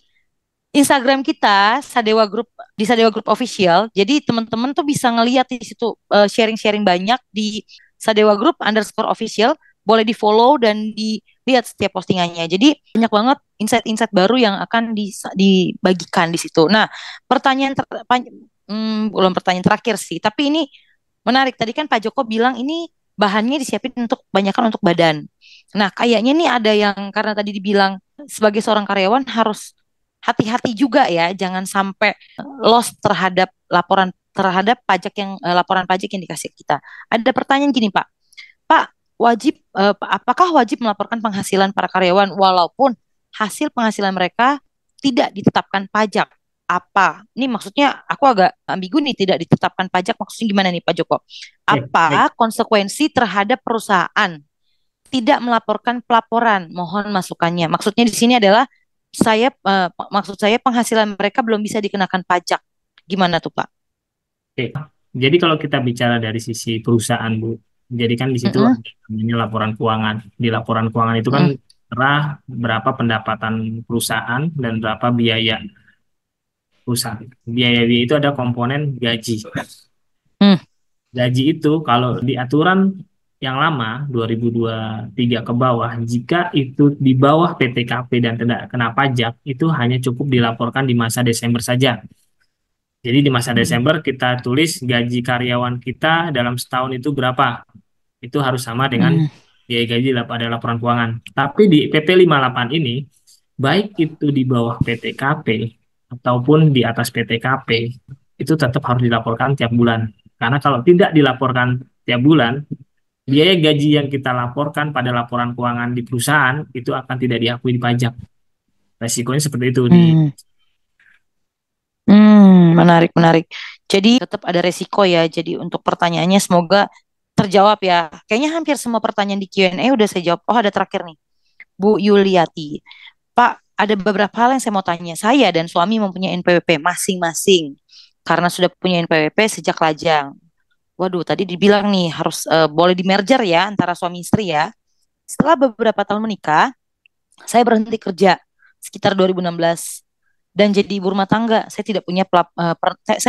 S4: Instagram kita Sadewa Group, di Sadewa Group Official. Jadi teman-teman tuh bisa ngeliat di situ sharing-sharing banyak di Sadewa Group _official. Boleh di follow dan dilihat setiap postingannya. Jadi banyak banget insight-insight baru yang akan dibagikan di situ. Nah, belum pertanyaan terakhir sih, tapi ini menarik. Tadi kan Pak Joko bilang ini bahannya disiapin untuk kebanyakan untuk badan. Nah, kayaknya nih ada yang karena tadi dibilang sebagai seorang karyawan harus hati-hati juga ya, jangan sampai loss terhadap laporan pajak yang dikasih kita. Ada pertanyaan gini, Pak. Pak, apakah wajib melaporkan penghasilan para karyawan walaupun hasil penghasilan mereka tidak ditetapkan pajak? Apa? Ini maksudnya aku agak ambigu nih, tidak ditetapkan pajak maksudnya gimana nih Pak Joko? Apa konsekuensi terhadap perusahaan tidak melaporkan pelaporan? Mohon masukannya. Maksudnya di sini adalah maksud saya penghasilan mereka belum bisa dikenakan pajak. Gimana tuh Pak?
S1: Oke. Jadi kalau kita bicara dari sisi perusahaan, Bu, jadi kan di situ ada namanya laporan keuangan. Di laporan keuangan itu kan tertera berapa pendapatan perusahaan dan berapa biaya perusahaan. Biaya itu ada komponen gaji. Gaji itu kalau di aturan yang lama 2023 ke bawah, jika itu di bawah PTKP dan tidak kena pajak, itu hanya cukup dilaporkan di masa Desember saja. Jadi di masa Desember kita tulis gaji karyawan kita dalam setahun itu berapa. Itu harus sama dengan biaya gaji pada laporan keuangan. Tapi di PP 58 ini, baik itu di bawah PTKP ataupun di atas PTKP, itu tetap harus dilaporkan tiap bulan. Karena kalau tidak dilaporkan tiap bulan, biaya gaji yang kita laporkan pada laporan keuangan di perusahaan itu akan tidak diakui di pajak. Resikonya seperti itu.
S4: Menarik. Jadi tetap ada resiko ya. Jadi untuk pertanyaannya semoga terjawab ya. Kayaknya hampir semua pertanyaan di Q&A udah saya jawab. Oh, ada terakhir nih. Bu Yuliati. Pak, ada beberapa hal yang saya mau tanya. Saya dan suami mempunyai NPWP masing-masing. Karena sudah punya NPWP sejak lajang. Waduh, tadi dibilang nih harus boleh di merger ya antara suami istri ya. Setelah beberapa tahun menikah, saya berhenti kerja sekitar 2016 dan jadi ibu rumah tangga. Saya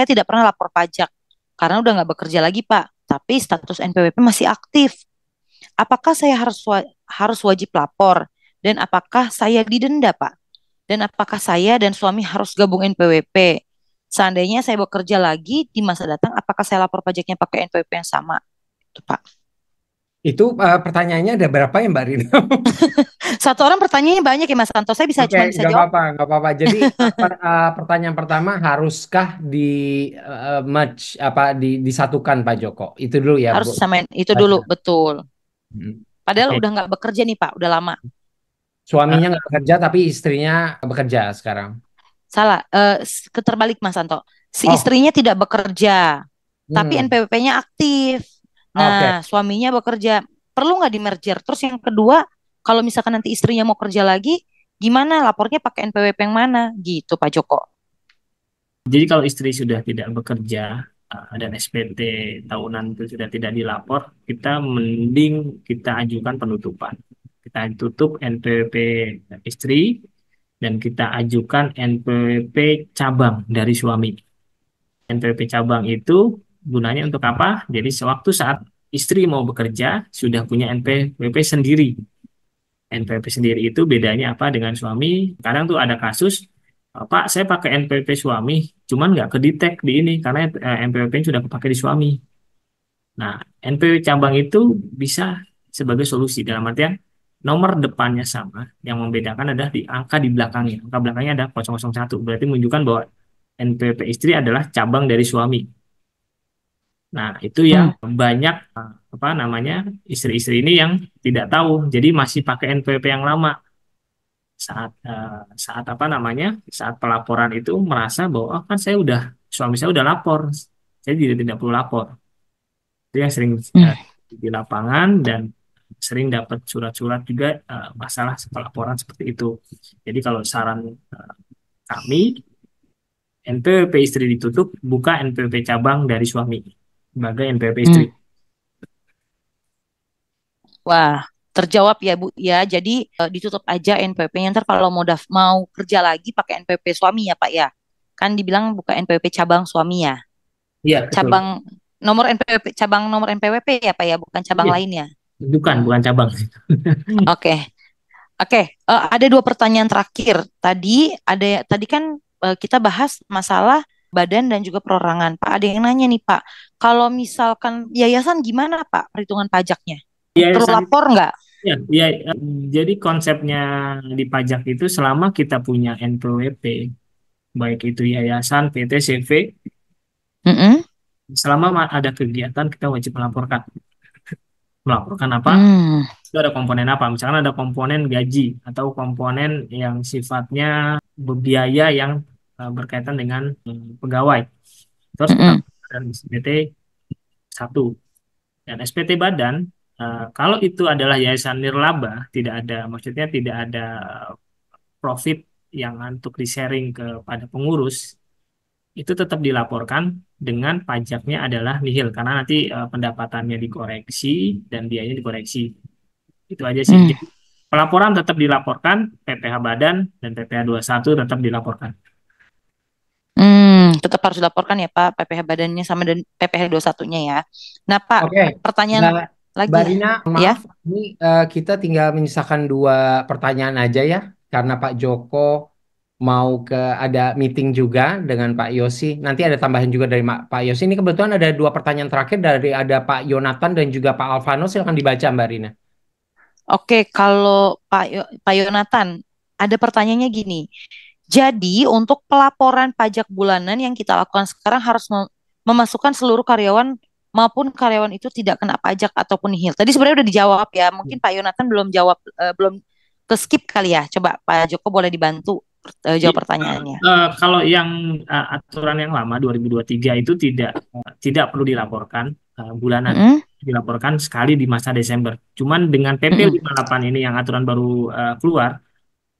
S4: tidak pernah lapor pajak karena udah nggak bekerja lagi, Pak. Tapi status NPWP masih aktif. Apakah saya harus wajib lapor dan apakah saya didenda, Pak? Dan apakah saya dan suami harus gabung NPWP? Seandainya saya bekerja lagi di masa datang, apakah saya lapor pajaknya pakai NPWP yang sama? Itu, Pak.
S2: Itu pertanyaannya ada berapa ya Mbak Rina?
S4: Satu orang pertanyaannya banyak ya Mas Santo. Saya
S2: Oke,
S4: cuma bisa
S2: nggak
S4: jawab.
S2: apa-apa, nggak apa-apa. Jadi pertanyaan pertama, haruskah di merge disatukan Pak Joko? Itu dulu ya,
S4: Harus
S2: Bu.
S4: samain itu dulu, betul.
S2: Hmm.
S4: Padahal
S1: Oke.
S4: udah nggak bekerja nih Pak, udah lama.
S2: Suaminya nggak bekerja, tapi istrinya bekerja sekarang.
S4: Salah, keterbalik Mas Santo. Si
S2: Oh,
S4: istrinya tidak bekerja, tapi
S2: hmm.
S4: NPWP-nya aktif.
S2: Oke.
S4: Nah, suaminya bekerja. Perlu nggak di merger? Terus yang kedua, kalau misalkan nanti istrinya mau kerja lagi, gimana lapornya pakai NPWP yang mana? Gitu Pak Joko.
S1: Jadi kalau istri sudah tidak bekerja dan SPT tahunan itu sudah tidak dilapor, kita mending kita ajukan penutupan. Kita tutup NPWP istri dan kita ajukan NPWP cabang dari suami. NPWP cabang itu gunanya untuk apa? Jadi sewaktu saat istri mau bekerja sudah punya NPWP sendiri. NPWP sendiri itu bedanya apa dengan suami? Kadang tuh ada kasus, Pak, saya pakai NPWP suami, cuman nggak kedetek di ini karena NPWP sudah kepake di suami. Nah, NPWP cabang itu bisa sebagai solusi dalam artian nomor depannya sama, yang membedakan adalah di angka di belakangnya. Angka belakangnya ada 001, berarti menunjukkan bahwa NPWP istri adalah cabang dari suami. Nah, itu yang banyak apa namanya istri-istri ini yang tidak tahu, jadi masih pakai NPWP yang lama. Saat apa namanya saat pelaporan itu merasa bahwa kan suami saya udah lapor, saya tidak perlu lapor. Itu yang sering di lapangan dan sering dapat surat-surat juga masalah pelaporan seperti itu. Jadi kalau saran kami, NPWP istri ditutup, buka NPWP cabang dari suami sebagai NPWP istri.
S4: Wah, terjawab ya Bu ya. Jadi ditutup aja NPWP-nya. Ntar kalau mau kerja lagi pakai NPWP suami ya Pak ya. Kan dibilang buka NPWP cabang suami ya.
S1: Iya, betul.
S4: Cabang nomor NPWP ya Pak ya, bukan cabang
S1: Iya.
S4: lain ya.
S1: Bukan cabang.
S4: Oke. Ada dua pertanyaan terakhir. Tadi kan kita bahas masalah badan dan juga perorangan. Pak, ada yang nanya nih Pak, kalau misalkan yayasan gimana Pak perhitungan pajaknya? Perlu lapor nggak?
S1: Ya, jadi konsepnya di pajak itu selama kita punya NPWP, baik itu yayasan, PT, CV, selama ada kegiatan kita wajib melaporkan. Melaporkan apa? Itu ada komponen apa? Misalkan ada komponen gaji atau komponen yang sifatnya biaya yang berkaitan dengan pegawai. Terus dan SPT 1 dan SPT badan. Kalau itu adalah yayasan nirlaba, maksudnya tidak ada profit yang untuk di-sharing kepada pengurus, itu tetap dilaporkan dengan pajaknya adalah nihil, karena nanti pendapatannya dikoreksi dan biayanya dikoreksi. Itu aja sih. Jadi, pelaporan tetap dilaporkan, PPh badan dan PPh 21 tetap dilaporkan.
S4: Tetap harus dilaporkan ya Pak, PPh badannya sama dan PPh 21-nya ya. Nah Pak, pertanyaan lagi
S2: Mbak Rina,
S4: ya.
S2: maaf, ini kita tinggal menyisakan 2 pertanyaan aja ya, karena Pak Joko mau ada meeting juga dengan Pak Yosi. Nanti ada tambahan juga dari Pak Yosi. Ini kebetulan ada 2 pertanyaan terakhir ada Pak Yonatan dan juga Pak Alvano. Silakan dibaca Mbak Rina.
S4: Oke, kalau Pak Yonatan, ada pertanyaannya gini. Jadi untuk pelaporan pajak bulanan yang kita lakukan sekarang harus memasukkan seluruh karyawan maupun karyawan itu tidak kena pajak ataupun nihil. Tadi sebenarnya udah dijawab ya. Mungkin Pak Yonatan belum jawab, belum ke skip kali ya. Coba Pak Joko boleh dibantu jawab pertanyaannya.
S1: Kalau yang aturan yang lama 2023 itu tidak perlu dilaporkan bulanan.
S4: Mm-mm.
S1: Dilaporkan sekali di masa Desember. Cuman dengan PP
S4: Mm-mm.
S1: 58 ini yang aturan baru keluar,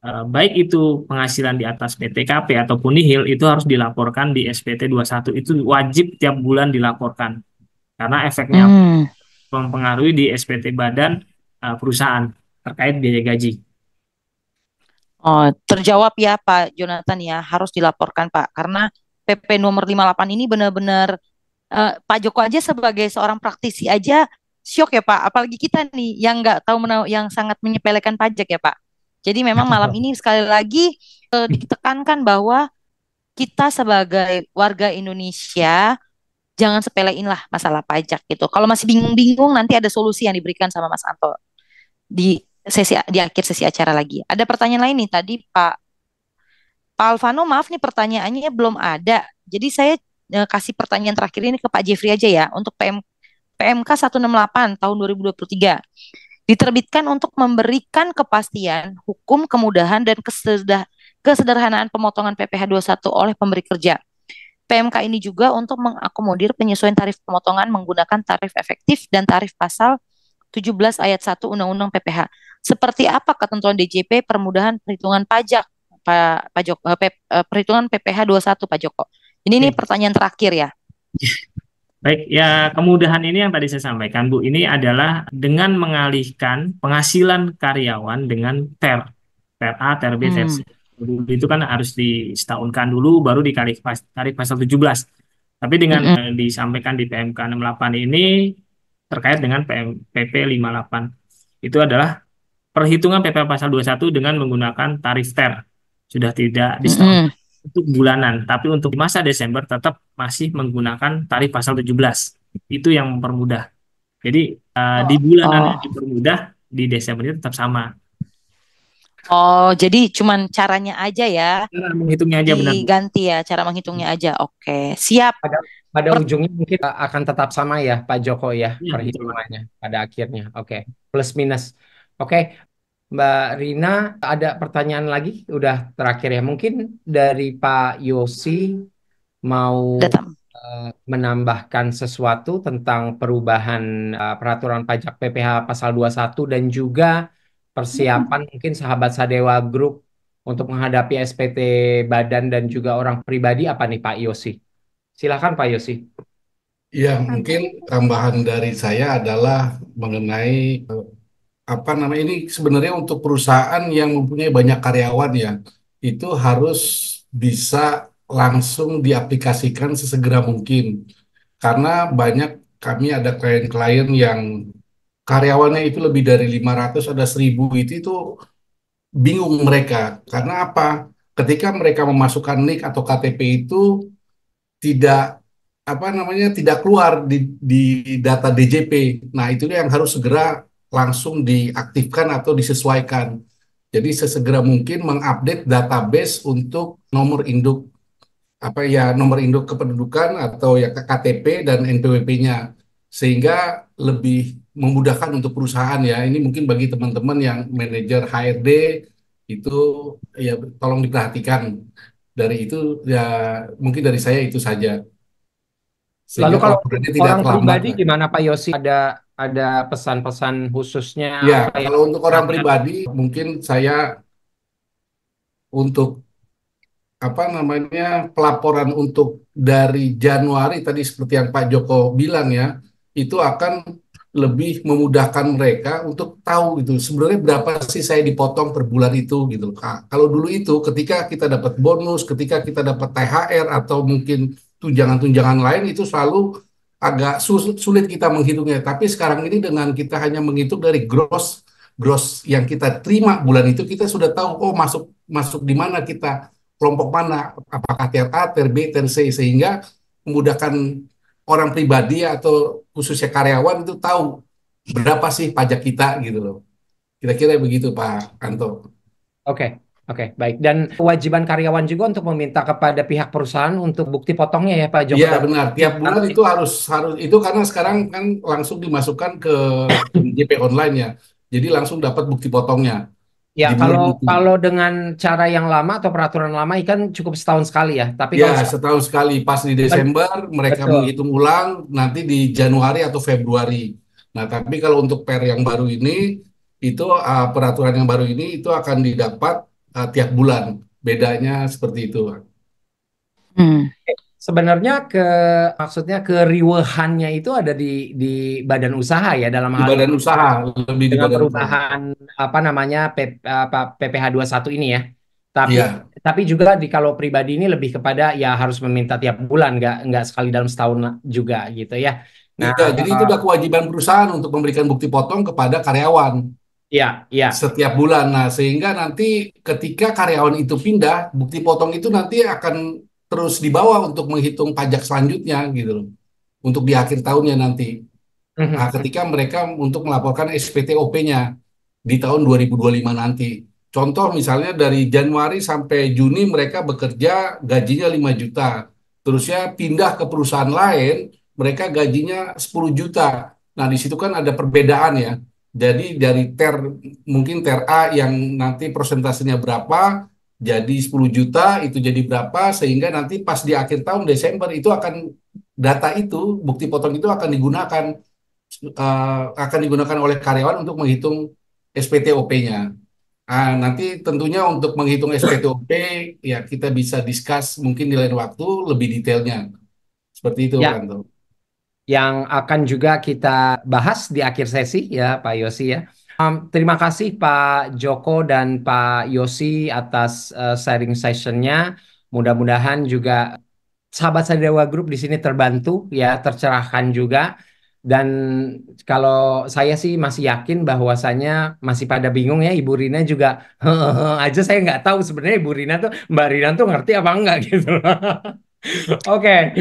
S1: baik itu penghasilan di atas PTKP ataupun nihil itu harus dilaporkan di SPT 21. Itu wajib tiap bulan dilaporkan. Karena efeknya
S4: Mm.
S1: mempengaruhi di SPT badan perusahaan terkait biaya gaji.
S4: Oh, terjawab ya Pak Jonathan ya, harus dilaporkan Pak. Karena PP nomor 58 ini benar-benar Pak Joko aja sebagai seorang praktisi aja syok ya Pak. Apalagi kita nih yang nggak tahu yang sangat menyepelekan pajak ya Pak. Jadi memang malam ini sekali lagi ditekankan bahwa kita sebagai warga Indonesia jangan sepelein lah masalah pajak gitu. Kalau masih bingung-bingung nanti ada solusi yang diberikan sama Mas Anto di akhir sesi acara lagi. Ada pertanyaan lain nih tadi Pak Alvano, maaf nih pertanyaannya belum ada. Jadi saya kasih pertanyaan terakhir ini ke Pak Jeffrey aja ya untuk PMK 168 tahun 2023. Diterbitkan untuk memberikan kepastian hukum, kemudahan dan kesederhanaan pemotongan PPh 21 oleh pemberi kerja. PMK ini juga untuk mengakomodir penyesuaian tarif pemotongan menggunakan tarif efektif dan tarif pasal 17 ayat 1 Undang-Undang PPh. Seperti apa ketentuan DJP permudahan perhitungan pajak Pak Joko, perhitungan PPh 21 Pak Joko. Ini
S1: Oke.
S4: pertanyaan terakhir ya.
S1: Baik, ya kemudahan ini yang tadi saya sampaikan, Bu, ini adalah dengan mengalihkan penghasilan karyawan dengan TER A, TER B, TER C. Dulu itu kan harus disetahunkan dulu, baru dikali tarif pasal 17. Tapi dengan disampaikan di PMK 68 ini terkait dengan PP 58. Itu adalah perhitungan PP pasal 21 dengan menggunakan tarif TER. Sudah tidak disetahunkan untuk bulanan, tapi untuk masa Desember tetap masih menggunakan tarif pasal 17. Itu yang mempermudah. Jadi di bulanan yang dipermudah, di Desember itu tetap sama.
S4: Oh, jadi cuman caranya aja ya.
S1: Cara menghitungnya aja benar, Bu.
S4: Diganti ya, cara menghitungnya aja. Oke, siap.
S2: Pada ujungnya mungkin akan tetap sama ya Pak Joko ya,
S1: Iya, betul, Pak.
S2: perhitungannya pada akhirnya. Oke, plus minus. Oke, Mbak Rina, ada pertanyaan lagi? Udah terakhir ya. Mungkin dari Pak Yosi mau
S4: Datang.
S2: menambahkan sesuatu tentang perubahan peraturan pajak PPh pasal 21 dan juga persiapan mungkin sahabat Sadewa Group untuk menghadapi SPT badan dan juga orang pribadi apa nih Pak Yosi? Silakan Pak Yosi.
S3: Ya, mungkin tambahan dari saya adalah mengenai apa namanya ini sebenarnya untuk perusahaan yang mempunyai banyak karyawan ya, itu harus bisa langsung diaplikasikan sesegera mungkin. Karena banyak kami ada klien-klien yang karyawannya itu lebih dari 500, ada 1000 itu bingung mereka. Karena apa? Ketika mereka memasukkan NIK atau KTP itu tidak apa namanya tidak keluar di data DJP. Nah, itu yang harus segera langsung diaktifkan atau disesuaikan. Jadi sesegera mungkin mengupdate database untuk nomor induk nomor induk kependudukan atau ya KTP dan NPWP-nya sehingga lebih memudahkan untuk perusahaan ya. Ini mungkin bagi teman-teman yang manajer HRD itu ya tolong diperhatikan. Dari itu ya mungkin dari saya itu saja.
S2: Lalu
S3: Sehingga
S2: kalau
S3: laporannya tidak
S2: orang
S3: terlambat
S2: pribadi
S3: lah.
S2: gimana Pak Yosi? Ada pesan-pesan khususnya
S3: Ya,
S2: apa yang
S3: kalau untuk orang pribadi mungkin saya untuk apa namanya pelaporan untuk dari Januari tadi seperti yang Pak Joko bilang ya, itu akan lebih memudahkan mereka untuk tahu gitu sebenarnya berapa sih saya dipotong per bulan itu gitu. Kalau dulu itu ketika kita dapat bonus, ketika kita dapat THR atau mungkin tunjangan-tunjangan lain itu selalu agak sulit kita menghitungnya. Tapi sekarang ini dengan kita hanya menghitung dari gross gross yang kita terima bulan itu kita sudah tahu oh masuk masuk di mana kita kelompok mana, apakah tier A, tier B, tier C, sehingga memudahkan orang pribadi atau khususnya karyawan itu tahu berapa sih pajak kita gitu loh. Kira-kira begitu Pak Anto.
S2: Oke, oke, baik. Dan kewajiban karyawan juga untuk meminta kepada pihak perusahaan untuk bukti potongnya ya Pak Joko.
S3: Iya benar, tiap bulan itu harus itu karena sekarang kan langsung dimasukkan ke DJP online ya. Jadi langsung dapat bukti potongnya.
S2: Ya,
S3: di bulan
S2: kalau
S3: itu.
S2: kalau dengan cara yang lama atau peraturan lama kan cukup setahun sekali ya. Tapi
S3: Ya,
S2: kalau
S3: setahun sekali. Pas di Desember, mereka
S2: betul.
S3: menghitung ulang nanti di Januari atau Februari. Nah, tapi kalau untuk per yang baru ini, itu peraturan yang baru ini itu akan didapat tiap bulan. Bedanya seperti itu.
S4: Hmm.
S2: Sebenarnya maksudnya keriuhannya itu ada di badan usaha ya dalam
S3: Di
S2: hal ini
S3: badan usaha, lebih di
S2: dengan
S3: badan usaha.
S2: perubahan apa namanya PPh 1 ini ya. Tapi
S3: Iya.
S2: tapi juga kalau pribadi ini lebih kepada ya harus meminta tiap bulan nggak sekali dalam setahun juga gitu ya. Nah,
S3: Iya, jadi itu udah kewajiban perusahaan untuk memberikan bukti potong kepada karyawan
S2: ya ya.
S3: setiap bulan. Nah, sehingga nanti ketika karyawan itu pindah, bukti potong itu nanti akan terus dibawa untuk menghitung pajak selanjutnya gitu loh. Untuk di akhir tahunnya nanti. Nah, ketika mereka untuk melaporkan SPTOP-nya di tahun 2025 nanti. Contoh misalnya dari Januari sampai Juni mereka bekerja gajinya 5 juta. Terusnya pindah ke perusahaan lain, mereka gajinya 10 juta. Nah, di situ kan ada perbedaan ya. Jadi dari mungkin ter A yang nanti persentasenya berapa, jadi 10 juta itu jadi berapa, sehingga nanti pas di akhir tahun Desember itu data itu, bukti potong itu akan digunakan oleh karyawan untuk menghitung SPTOP-nya. Nanti tentunya untuk menghitung SPTOP ya kita bisa discuss mungkin di lain waktu lebih detailnya. Seperti itu,
S2: Ya,
S3: Ranto.
S2: yang akan juga kita bahas di akhir sesi ya Pak Yosi ya. Terima kasih Pak Joko dan Pak Yosi atas sharing sessionnya. Mudah-mudahan juga sahabat Sadewa Group di sini terbantu ya, tercerahkan juga. Dan kalau saya sih masih yakin bahwasannya masih pada bingung ya, Ibu Rina juga aja saya nggak tahu sebenarnya Ibu Rina tuh Mbak Rina tuh ngerti apa enggak gitu. Oke,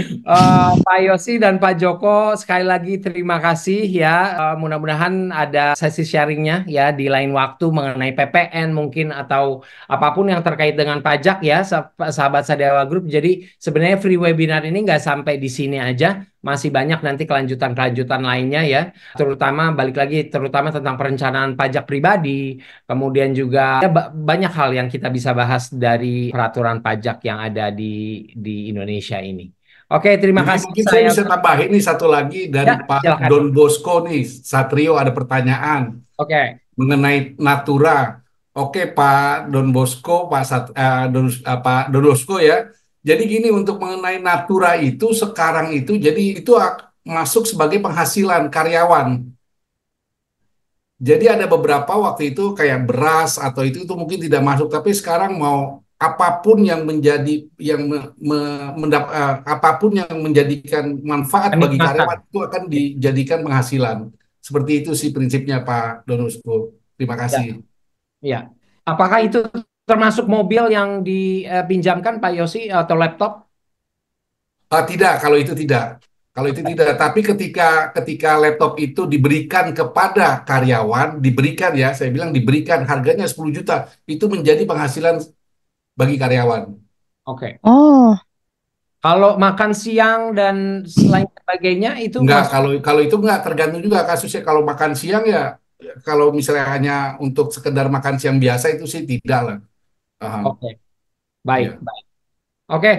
S2: Pak Yosi dan Pak Joko, sekali lagi terima kasih ya. Mudah-mudahan ada sesi sharingnya ya di lain waktu mengenai PPN mungkin atau apapun yang terkait dengan pajak ya, sahabat Sadewa Group. Jadi sebenarnya free webinar ini nggak sampai di sini aja, masih banyak nanti kelanjutan-kelanjutan lainnya ya. Terutama balik lagi, terutama tentang perencanaan pajak pribadi. Kemudian juga ya, banyak hal yang kita bisa bahas dari peraturan pajak yang ada di Indonesia ini. Oke, terima
S3: Jadi
S2: kasih
S3: mungkin saya
S2: saya.
S3: bisa tambahin nih satu lagi dari
S2: Ya,
S3: Pak
S2: silakan.
S3: Don Bosco nih, Satrio ada pertanyaan
S2: Oke.
S3: mengenai Natura. Oke Pak Don Bosco, Pak Don Bosco ya. Jadi gini untuk mengenai Natura itu sekarang itu jadi itu masuk sebagai penghasilan karyawan. Jadi ada beberapa waktu itu kayak beras atau itu mungkin tidak masuk, tapi sekarang mau apapun yang menjadi yang apapun yang menjadikan manfaat bagi
S2: Kenikmatan.
S3: karyawan itu akan dijadikan penghasilan. Seperti itu sih prinsipnya Pak Donusko. Terima kasih.
S2: Ya, ya. Apakah itu termasuk mobil yang dipinjamkan Pak Yosi atau laptop?
S3: Tidak, kalau itu tidak. Kalau itu tidak, tapi ketika laptop itu diberikan kepada karyawan, diberikan ya, saya bilang diberikan harganya 10 juta, itu menjadi penghasilan bagi karyawan.
S2: Oke.
S4: Oh,
S2: Kalau makan siang dan lain sebagainya itu
S3: Enggak,
S2: masuk.
S3: kalau itu enggak tergantung juga kasusnya. Kalau makan siang ya, kalau misalnya hanya untuk sekedar makan siang biasa itu sih tidak lah. Aha,
S2: Oke, baik,
S3: ya.
S2: baik. Oke,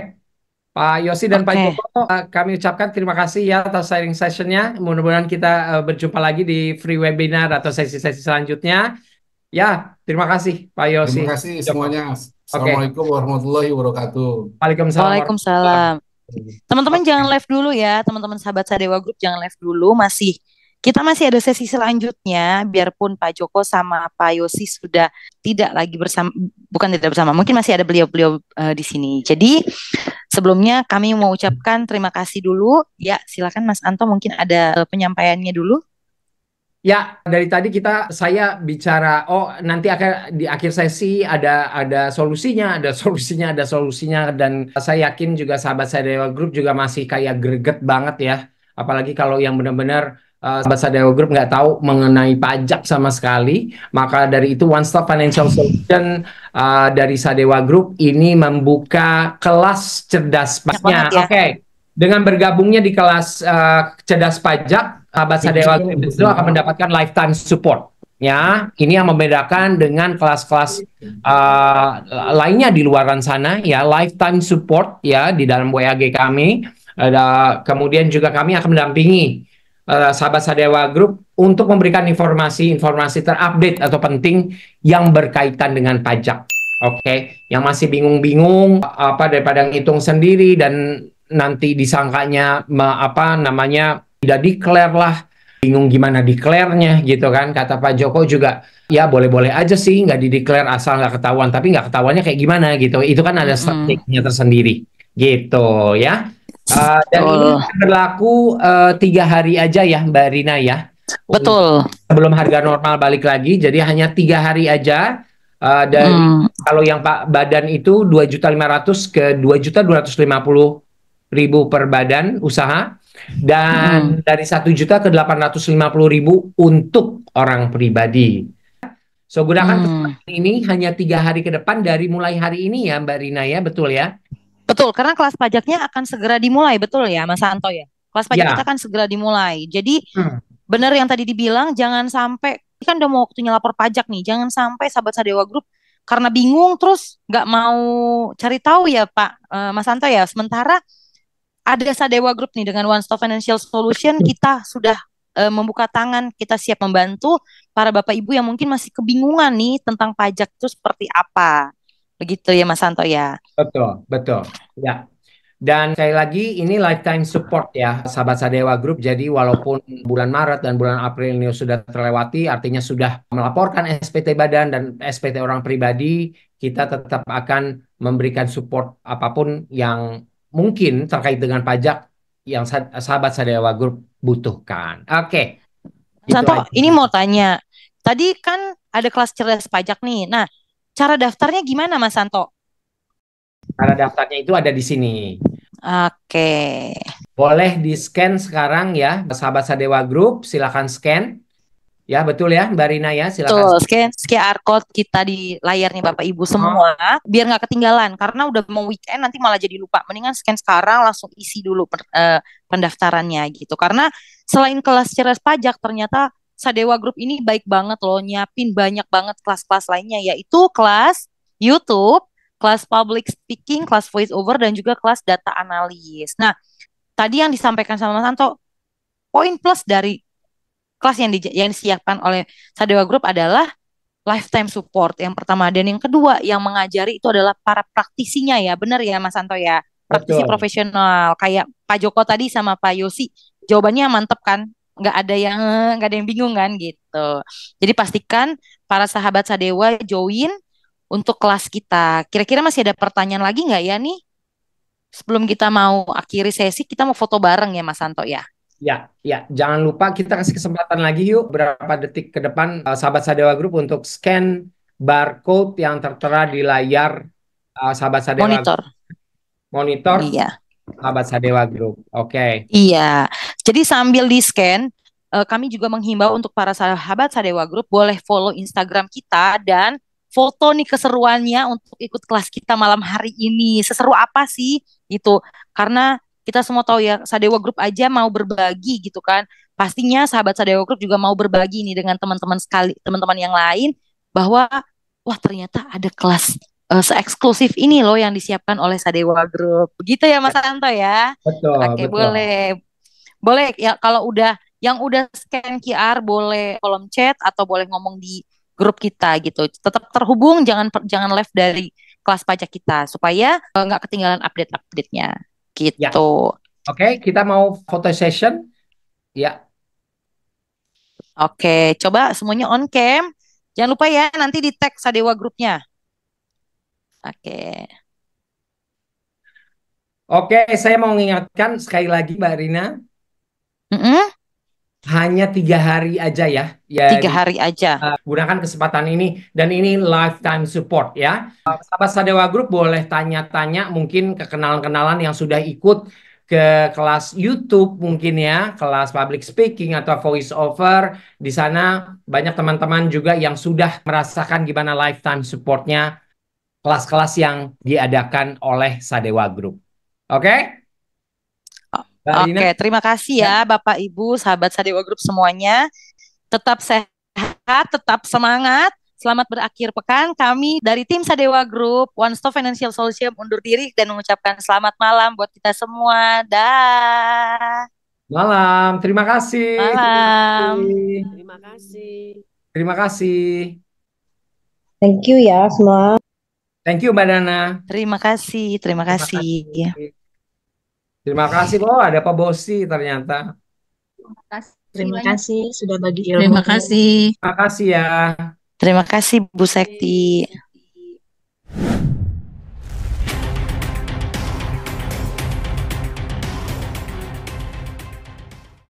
S2: Pak Yosi dan Pak
S4: oke.
S2: Joko, kami ucapkan terima kasih ya atas sharing sessionnya. Mudah-mudahan kita berjumpa lagi di free webinar atau sesi-sesi selanjutnya. Ya, terima kasih Pak Yosi,
S3: Terima kasih
S2: Joko.
S3: semuanya.
S2: Oke,
S3: Assalamualaikum warahmatullahi wabarakatuh.
S2: Waalaikumsalam warahmatullahi
S4: Waalaikumsalam.
S2: wabarakatuh.
S4: Teman-teman
S2: Oke,
S4: jangan live dulu ya, teman-teman sahabat Sadewa Group jangan live dulu. Kita masih ada sesi selanjutnya, biarpun Pak Joko sama Pak Yosi sudah tidak lagi bersama, bukan tidak bersama, mungkin masih ada beliau-beliau di sini. Jadi sebelumnya kami mau ucapkan terima kasih dulu. Ya, silakan Mas Anto mungkin ada penyampaiannya dulu.
S2: ya, dari tadi saya bicara, oh nanti akan di akhir sesi ada solusinya, ada solusinya, ada solusinya, dan saya yakin juga sahabat Sadewa Group juga masih kayak greget banget ya, apalagi kalau yang benar-benar sahabat Sadewa Group nggak tahu mengenai pajak sama sekali, maka dari itu One Stop Financial Solution dari Sadewa Group ini membuka kelas cerdas
S4: Banyak banget
S2: pajaknya.
S4: ya.
S2: Oke. Dengan bergabungnya di kelas cerdas pajak, sahabat Sadewa Group itu akan mendapatkan lifetime support. Ya, ini yang membedakan dengan kelas-kelas lainnya di luaran sana ya, lifetime support ya di dalam WAG kami. Kemudian juga kami akan mendampingi sahabat Sadewa Group untuk memberikan informasi-informasi terupdate atau penting yang berkaitan dengan pajak. Oke, yang masih bingung-bingung apa daripada ngitung sendiri dan nanti disangkanya apa namanya tidak declare lah, bingung gimana declare-nya gitu kan, kata Pak Joko juga ya boleh-boleh aja sih nggak dideklar asal nggak ketahuan, tapi nggak ketahuannya kayak gimana gitu, itu kan ada
S4: Mm-mm.
S2: strateginya tersendiri gitu ya. Dan ini
S4: Betul.
S2: berlaku 3 hari aja ya Mbak Rina ya,
S4: Betul.
S2: sebelum harga normal balik lagi, jadi hanya 3 hari aja. Dari
S4: Mm.
S2: kalau yang Pak Badan itu 2.500.000 ke 2.250.000 per badan usaha, dan
S4: Mm.
S2: dari 1 juta ke 850.000 untuk orang pribadi. So, gunakan
S4: Mm.
S2: kesempatan ini hanya 3 hari ke depan dari mulai hari ini ya, Mbak Rina ya, betul ya?
S4: Betul, karena kelas pajaknya akan segera dimulai, betul ya, Mas Anto ya. Kelas pajak kita
S2: Ya.
S4: akan segera dimulai. Jadi
S2: Hmm.
S4: benar yang tadi dibilang, jangan sampai ini kan udah mau waktunya lapor pajak nih, jangan sampai sahabat Sadewa Group karena bingung terus nggak mau cari tahu ya Pak Mas Anto ya. Sementara ada Sadewa Group nih dengan One Stop Financial Solution, kita sudah membuka tangan, kita siap membantu para Bapak Ibu yang mungkin masih kebingungan nih tentang pajak itu seperti apa. Begitu ya Mas Anto ya.
S2: Betul, betul. Ya. Dan sekali lagi ini lifetime support ya, sahabat Sadewa Group. Jadi walaupun bulan Maret dan bulan April ini sudah terlewati, artinya sudah melaporkan SPT badan dan SPT orang pribadi, kita tetap akan memberikan support apapun yang mungkin terkait dengan pajak yang sahabat Sadewa Group butuhkan. Oke,
S4: Mas
S2: itu
S4: Anto,
S2: aja.
S4: ini mau tanya. Tadi kan ada kelas cerdas pajak nih. Nah, cara daftarnya gimana Mas Anto?
S2: Cara daftarnya itu ada di sini.
S4: Oke.
S2: Boleh di-scan sekarang ya, sahabat Sadewa Group, silakan scan. Ya, betul ya, Mbak Rina ya, silakan.
S4: Tuh, scan QR code kita di layarnya Bapak Ibu semua, biar nggak ketinggalan. Karena udah mau weekend nanti malah jadi lupa. Mendingan scan sekarang langsung isi dulu pendaftarannya gitu. Karena selain kelas cerdas pajak, ternyata Sadewa Group ini baik banget loh, nyiapin banyak banget kelas-kelas lainnya, yaitu kelas YouTube, kelas public speaking, kelas voice over, dan juga kelas data analis. Nah, tadi yang disampaikan sama Mas Anto, poin plus dari kelas yang disiapkan oleh Sadewa Group adalah lifetime support yang pertama, dan yang kedua yang mengajari itu adalah para praktisinya ya, benar ya Mas Anto ya, praktisi
S2: Betul.
S4: profesional kayak Pak Joko tadi sama Pak Yosi, jawabannya mantep kan, nggak ada yang bingung kan gitu. Jadi pastikan para sahabat Sadewa join untuk kelas kita. Kira-kira masih ada pertanyaan lagi nggak ya nih? Sebelum kita mau akhiri sesi, kita mau foto bareng ya Mas Anto ya.
S2: Ya, ya, jangan lupa kita kasih kesempatan lagi yuk berapa detik ke depan sahabat Sadewa Group untuk scan barcode yang tertera di layar sahabat Sadewa
S4: Monitor.
S2: monitor
S4: Iya.
S2: sahabat Sadewa Group. Oke.
S4: Iya, jadi sambil di-scan, kami juga menghimbau untuk para sahabat Sadewa Group boleh follow Instagram kita dan foto nih keseruannya untuk ikut kelas kita malam hari ini. Seseru apa sih gitu? Karena kita semua tahu ya, Sadewa Group aja mau berbagi gitu kan. Pastinya sahabat Sadewa Group juga mau berbagi nih dengan teman-teman yang lain bahwa wah ternyata ada kelas se-eksklusif ini loh yang disiapkan oleh Sadewa Group. Begitu ya Mas Anto ya.
S2: Betul,
S4: Oke,
S2: betul.
S4: boleh. Boleh ya kalau udah scan QR boleh kolom chat atau boleh ngomong di grup kita gitu. Tetap terhubung, jangan left dari kelas pajak kita supaya nggak ketinggalan update-update-nya
S2: Ya.
S4: gitu.
S2: Oke, kita mau foto session. Ya.
S4: Oke, coba semuanya on cam. Jangan lupa ya nanti di tag Sadewa grupnya. Oke.
S2: Oke, saya mau mengingatkan sekali lagi Mbak Rina,
S4: Mm-mm,
S2: hanya 3 hari aja ya.
S4: 3 hari aja.
S2: Gunakan kesempatan ini dan ini lifetime support ya. Sahabat Sadewa Group boleh tanya-tanya mungkin ke kenalan-kenalan yang sudah ikut ke kelas YouTube mungkin ya, kelas public speaking atau voice over. Di sana banyak teman-teman juga yang sudah merasakan gimana lifetime supportnya kelas-kelas yang diadakan oleh Sadewa Group. Oke? Mbak Rina?
S4: Oke, terima kasih ya Bapak Ibu, sahabat Sadewa Group semuanya. Tetap sehat sehat, tetap semangat. Selamat berakhir pekan. Kami dari tim Sadewa Group, One Stop Financial Solution undur diri dan mengucapkan selamat malam buat kita semua. Dah.
S2: Malam, terima kasih.
S4: Malam.
S5: Terima kasih.
S2: Terima kasih.
S6: Thank you ya semua.
S2: Thank you Mbak Nana.
S4: Terima kasih, terima
S2: Terima
S4: kasih.
S2: kasih. Terima kasih. Oh, ada Pak Bosi ternyata.
S6: Terima kasih sudah bagi ilmu.
S7: Terima kasih.
S2: Terima kasih ya.
S4: Terima kasih Bu Sekti.